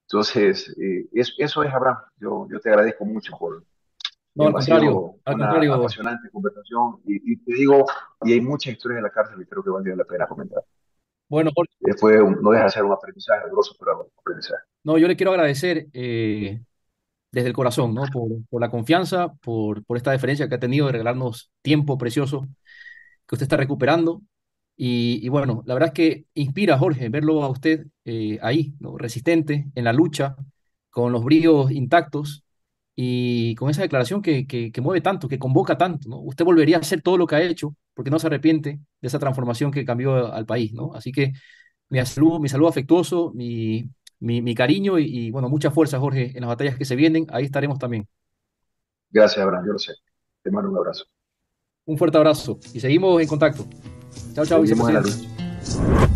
Entonces, eso es, Abraham. Yo te agradezco mucho No, ha sido al una contrario. apasionante conversación y te digo, y hay muchas historias de la cárcel que creo que valdría la pena comentar. Bueno, Jorge, No deja de ser un aprendizaje doloroso, pero un aprendizaje. no, yo le quiero agradecer desde el corazón, ¿no? Por la confianza, por esta deferencia que ha tenido de regalarnos tiempo precioso que usted está recuperando. Y bueno, la verdad es que inspira, Jorge, verlo a usted ahí, ¿no? Resistente, en la lucha, con los bríos intactos y con esa declaración que mueve tanto, que convoca tanto, ¿no? Usted volvería a hacer todo lo que ha hecho porque no se arrepiente de esa transformación que cambió al país, ¿no? Así que mi saludo afectuoso, mi cariño y bueno, mucha fuerza, Jorge, en las batallas que se vienen. Ahí estaremos también. Gracias, Abraham, yo lo sé. Te mando un abrazo. Un fuerte abrazo y seguimos en contacto. Chao, chao, Seguimos en la vicepresidente. lucha.